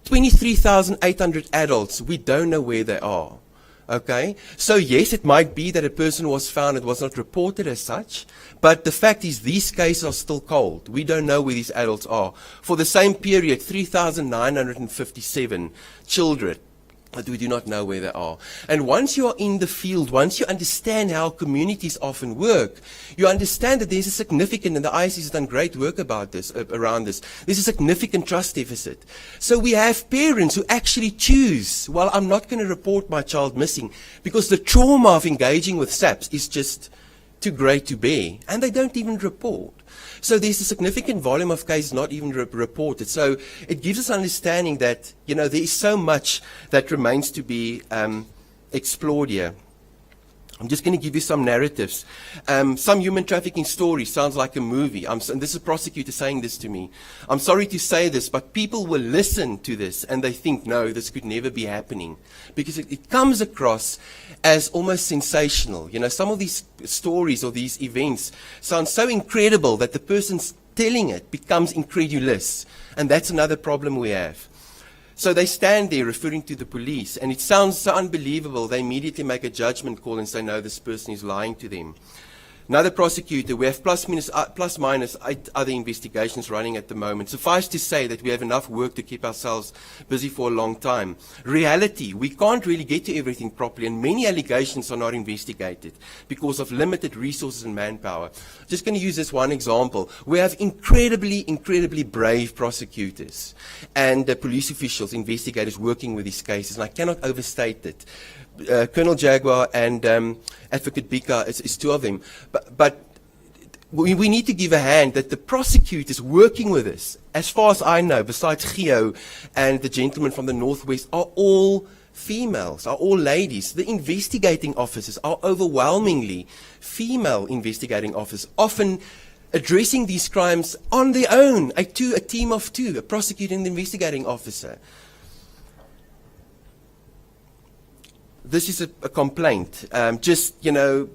23,800 adults, we don't know where they are. Okay? So yes, it might be that a person was found, it was not reported as such, but the fact is these cases are still cold. We don't know where these adults are. For the same period, 3,957 children, but we do not know where they are. And once you are in the field, once you understand how communities often work, you understand that there's a significant, and the ICC has done great work about this, around this, there's a significant trust deficit. So we have parents who actually choose, well, I'm not going to report my child missing, because the trauma of engaging with SAPS is just too great to bear, and they don't even report. So there's a significant volume of cases not even reported. So it gives us understanding that, you know, there is so much that remains to be explored here. I'm just going to give you some narratives. Some human trafficking story sounds like a movie. And this is a prosecutor saying this to me. I'm sorry to say this, but people will listen to this and they think, no, this could never be happening. Because it comes across as almost sensational. You know, some of these stories or these events sound so incredible that the person telling it becomes incredulous. And that's another problem we have. So they stand there referring to the police, and it sounds so unbelievable, they immediately make a judgment call and say, no, this person is lying to them. Another prosecutor, we have plus minus 8 other investigations running at the moment. Suffice to say that we have enough work to keep ourselves busy for a long time. Reality, we can't really get to everything properly, and many allegations are not investigated because of limited resources and manpower. Just going to use this one example. We have incredibly brave prosecutors and police officials, investigators working with these cases, and I cannot overstate it. Colonel Jaguar and Advocate Bika is two of them. But we need to give a hand that the prosecutors working with us, as far as I know, besides Gio and the gentleman from the Northwest, are all females, are all ladies. The investigating officers are overwhelmingly female investigating officers, often addressing these crimes on their own, a team of two, a prosecutor and the investigating officer. This is a complaint. Just, you know,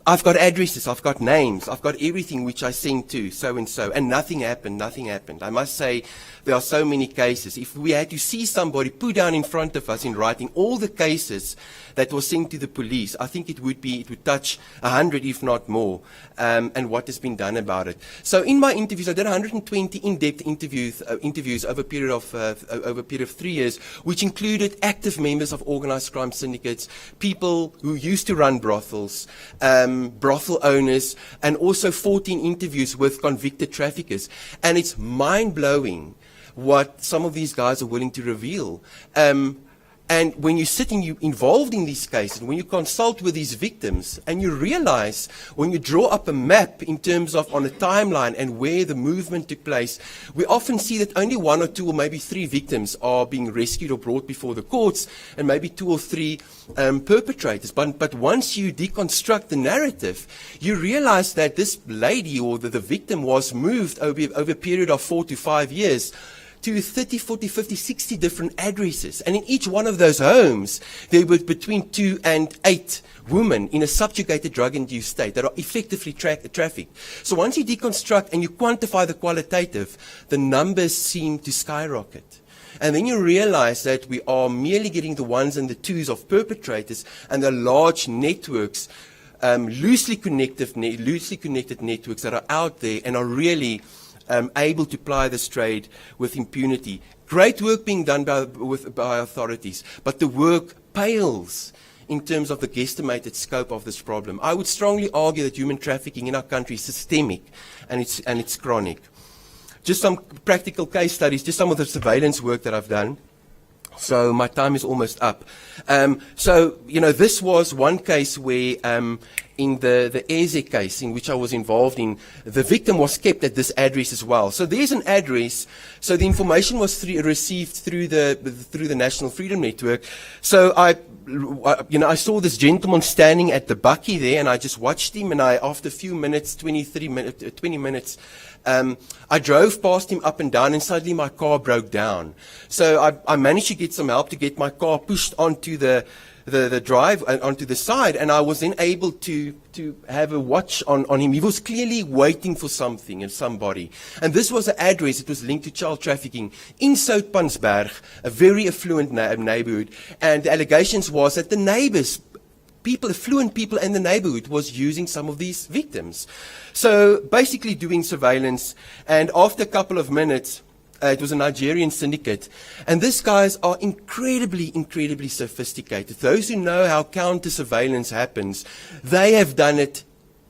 I've got addresses, I've got names, I've got everything which I sent to so-and-so, and nothing happened. I must say, there are so many cases. If we had to see somebody put down in front of us in writing all the cases that were sent to the police, I think it would touch 100, if not more, and what has been done about it. So in my interviews, I did 120 in-depth interviews over a period of 3 years, which included active members of organized crime syndicates, people who used to run brothels, brothel owners, and also 14 interviews with convicted traffickers. And it's mind-blowing what some of these guys are willing to reveal. And when you're sitting, you involved in these cases, when you consult with these victims, and you realize when you draw up a map in terms of on a timeline and where the movement took place, we often see that only 1 or 2 or maybe 3 victims are being rescued or brought before the courts, and maybe 2 or 3 perpetrators. But once you deconstruct the narrative, you realize that this lady or the victim was moved over a period of 4 to 5 years to 30, 40, 50, 60 different addresses. And in each one of those homes, there were between 2 and 8 women in a subjugated drug-induced state that are effectively trafficked. So once you deconstruct and you quantify the qualitative, the numbers seem to skyrocket. And then you realize that we are merely getting the 1s and the 2s of perpetrators, and the large networks, loosely connected networks that are out there and are really able to ply this trade with impunity. Great work being done by authorities, but the work pales in terms of the guesstimated scope of this problem. I would strongly argue that human trafficking in our country is systemic and it's chronic. Just some practical case studies, just some of the surveillance work that I've done. So my time is almost up. This was one case where in the Eze case in which I was involved in, the victim was kept at this address as well. So there's an address. So the information was received through the National Freedom Network. So I saw this gentleman standing at the bucky there, and I just watched him, and after a few minutes, 20 minutes, I drove past him up and down, and suddenly my car broke down. So I managed to get some help to get my car pushed onto the drive and onto the side, and I was then able to have a watch on him. He was clearly waiting for something and somebody. And this was an address that was linked to child trafficking in Soutpansberg, a very affluent neighborhood. And the allegations was that the neighbors, affluent people in the neighborhood, was using some of these victims. So basically doing surveillance, and after a couple of minutes, it was a Nigerian syndicate. And these guys are incredibly, incredibly sophisticated. Those who know how counter-surveillance happens, they have done it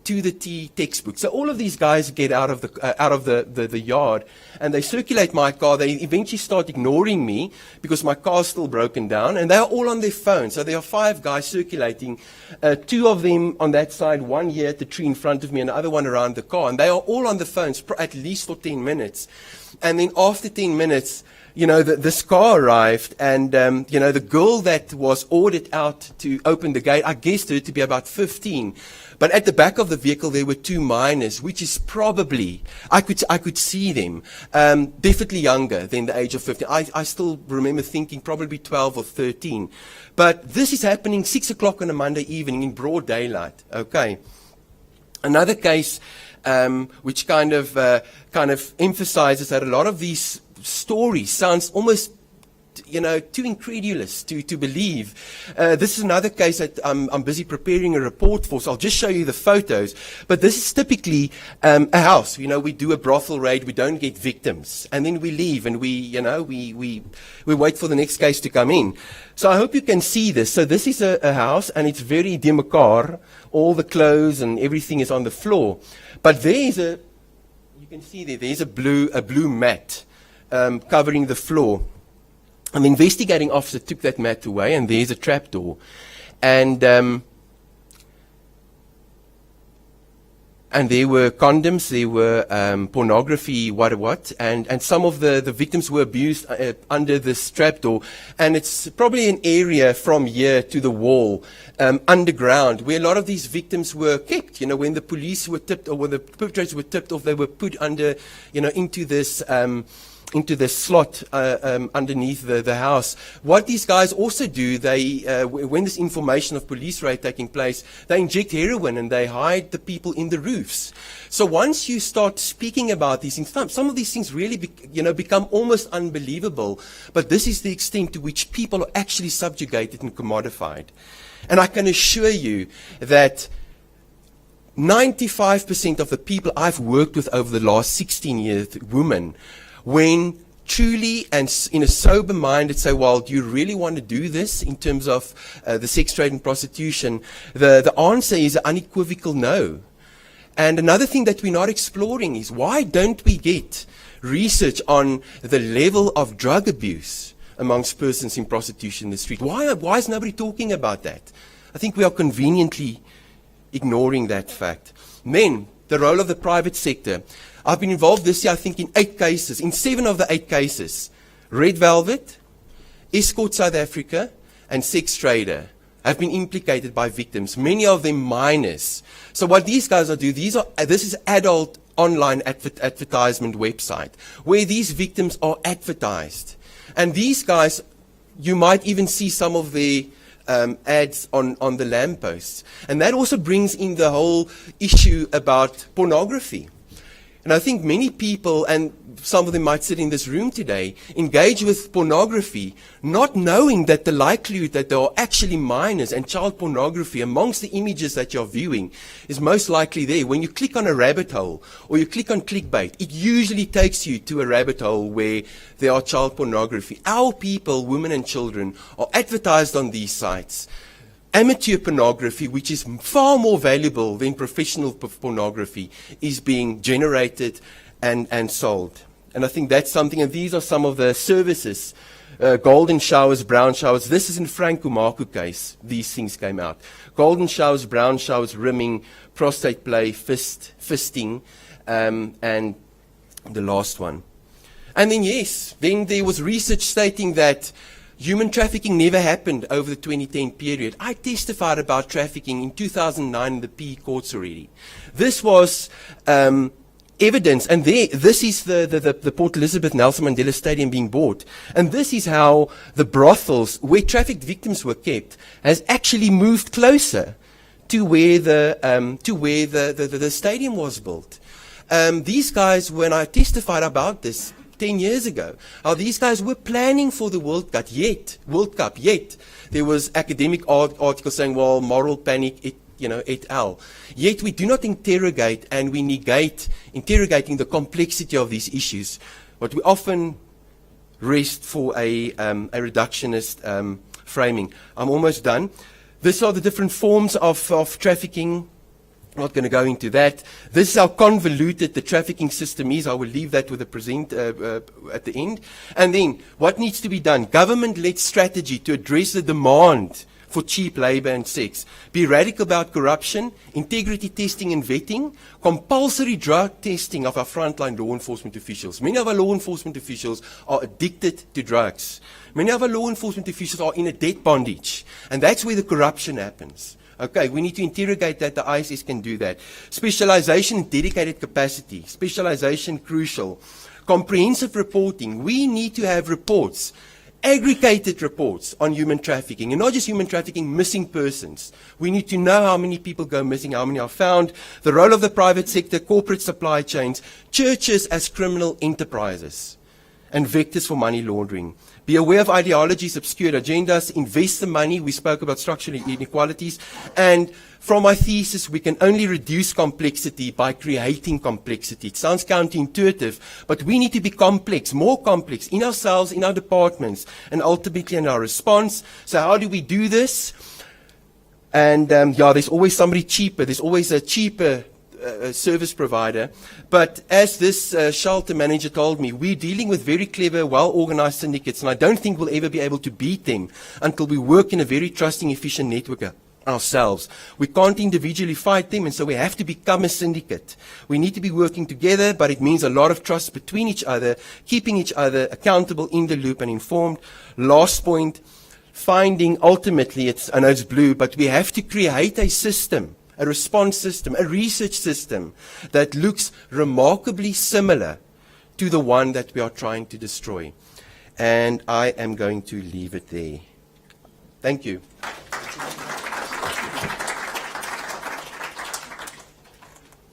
to the T textbook. So all of these guys get out of the yard, and they circulate my car. They eventually start ignoring me because my car's still broken down, and they are all on their phones. So there are 5 guys circulating, 2 of them on that side, 1 here at the tree in front of me, and the other one around the car. And they are all on the phones at least for 10 minutes. And then after 10 minutes, this car arrived, and, the girl that was ordered out to open the gate, I guessed her to be about 15. But at the back of the vehicle, there were 2 minors, which is probably, I could see them, definitely younger than the age of 15. I still remember thinking probably 12 or 13. But this is happening 6 o'clock on a Monday evening in broad daylight. Okay. Another case, which kind of emphasizes that a lot of these stories sounds almost, too incredulous to believe. This is another case that I'm busy preparing a report for, so I'll just show you the photos. But this is typically a house. We do a brothel raid, we don't get victims, and then we leave, and we wait for the next case to come in. So I hope you can see this. So this is a house, and it's very demacare. All the clothes and everything is on the floor. But you can see there's a blue mat covering the floor. And the investigating officer took that mat away, and there's a trapdoor. And there were condoms, there were pornography, and some of the victims were abused under this trapdoor. And it's probably an area from here to the wall, underground, where a lot of these victims were kept. When the police were tipped, or when the perpetrators were tipped off, they were put under, into this slot underneath the house. What these guys also do, when this information of police raid taking place, they inject heroin and they hide the people in the roofs. So once you start speaking about these things, some of these things really become almost unbelievable. But this is the extent to which people are actually subjugated and commodified. And I can assure you that 95% of the people I've worked with over the last 16 years, women, when truly and in a sober minded say, well, do you really want to do this in terms of the sex trade and prostitution? The answer is an unequivocal no. And another thing that we're not exploring is, why don't we get research on the level of drug abuse amongst persons in prostitution in the street. Why is nobody talking about that? I think we are conveniently ignoring that fact. Men, the role of the private sector. I've been involved this year, I think, in 8 cases. In 7 of the 8 cases, Red Velvet, Escort South Africa, and Sex Trader have been implicated by victims, many of them minors. So what these guys are doing, this is adult online advertisement website, where these victims are advertised. And these guys, you might even see some of their ads on the lampposts. And that also brings in the whole issue about pornography. And I think many people, and some of them might sit in this room today, engage with pornography, not knowing that the likelihood that there are actually minors and child pornography amongst the images that you're viewing is most likely there. When you click on a rabbit hole or you click on clickbait, it usually takes you to a rabbit hole where there are child pornography. Our people, women and children, are advertised on these sites. Amateur pornography, which is far more valuable than professional pornography, is being generated and sold. And I think that's something, and these are some of the services, golden showers, brown showers. This is in Frank Umaku case, these things came out. Golden showers, brown showers, rimming, prostate play, fisting, and the last one. And then yes, then there was research stating that human trafficking never happened over the 2010 period. I testified about trafficking in 2009 in the PE courts already. This was evidence, and this is the Port Elizabeth Nelson Mandela Stadium being bought. And this is how the brothels, where trafficked victims were kept, has actually moved closer to where the stadium was built. These guys, when I testified about this 10 years ago, how these guys were planning for the World Cup, yet there was academic articles saying, well, moral panic, et al. Yet we do not interrogate, and we negate interrogating the complexity of these issues. But we often rest for a reductionist framing. I'm almost done. These are the different forms of trafficking. I'm not going to go into that. This is how convoluted the trafficking system is. I will leave that with a present at the end. And then, what needs to be done? Government-led strategy to address the demand for cheap labor and sex. Be radical about corruption, integrity testing and vetting, compulsory drug testing of our frontline law enforcement officials. Many of our law enforcement officials are addicted to drugs. Many of our law enforcement officials are in a debt bondage. And that's where the corruption happens. Okay, we need to interrogate that. The ISS can do that. Specialization and dedicated capacity. Specialization crucial. Comprehensive reporting. We need to have reports, aggregated reports on human trafficking. And not just human trafficking, missing persons. We need to know how many people go missing, how many are found. The role of the private sector, corporate supply chains, churches as criminal enterprises, and vectors for money laundering. Be aware of ideologies, obscure agendas, invest the money. We spoke about structural inequalities. And from my thesis, we can only reduce complexity by creating complexity. It sounds counterintuitive, but we need to be complex, more complex, in ourselves, in our departments, and ultimately in our response. So how do we do this? And there's always somebody cheaper. There's always a cheaper service provider. But as this shelter manager told me, we're dealing with very clever, well-organized syndicates, and I don't think we'll ever be able to beat them until we work in a very trusting, efficient network ourselves. We can't individually fight them, and so we have to become a syndicate. We need to be working together, but it means a lot of trust between each other, keeping each other accountable, in the loop, and informed. Last point, finding, ultimately, I know it's blue, but we have to create a system, a response system, a research system that looks remarkably similar to the one that we are trying to destroy. And I am going to leave it there. Thank you.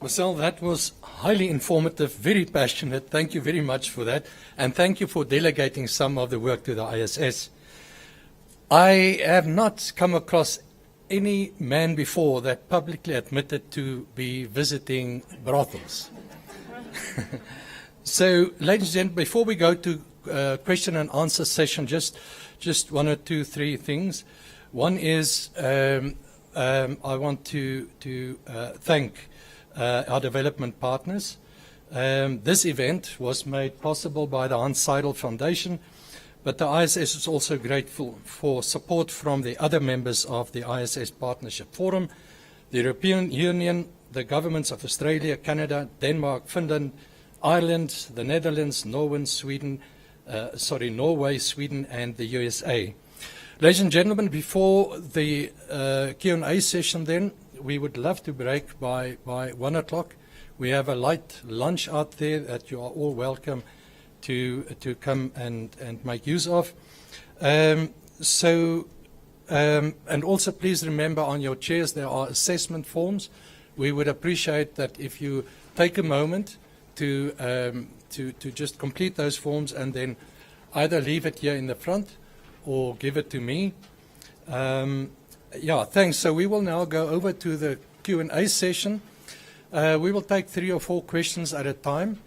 Marcel, that was highly informative, very passionate. Thank you very much for that. And thank you for delegating some of the work to the ISS. I have not come across any man before that publicly admitted to be visiting brothels. So, ladies and gentlemen, before we go to question and answer session, just 1 or 2, 3 things. One is I want to thank our development partners. This event was made possible by the Hans Seidel Foundation, but the ISS is also grateful for support from the other members of the ISS Partnership Forum, the European Union, the governments of Australia, Canada, Denmark, Finland, Ireland, the Netherlands, Norway, Sweden, and the USA. Ladies and gentlemen, before the Q&A session then, we would love to break by 1 o'clock. We have a light lunch out there that you are all welcome to come and make use of. And also please remember on your chairs there are assessment forms. We would appreciate that if you take a moment to just complete those forms and then either leave it here in the front or give it to me. Thanks. So we will now go over to the Q&A session. We will take 3 or 4 questions at a time.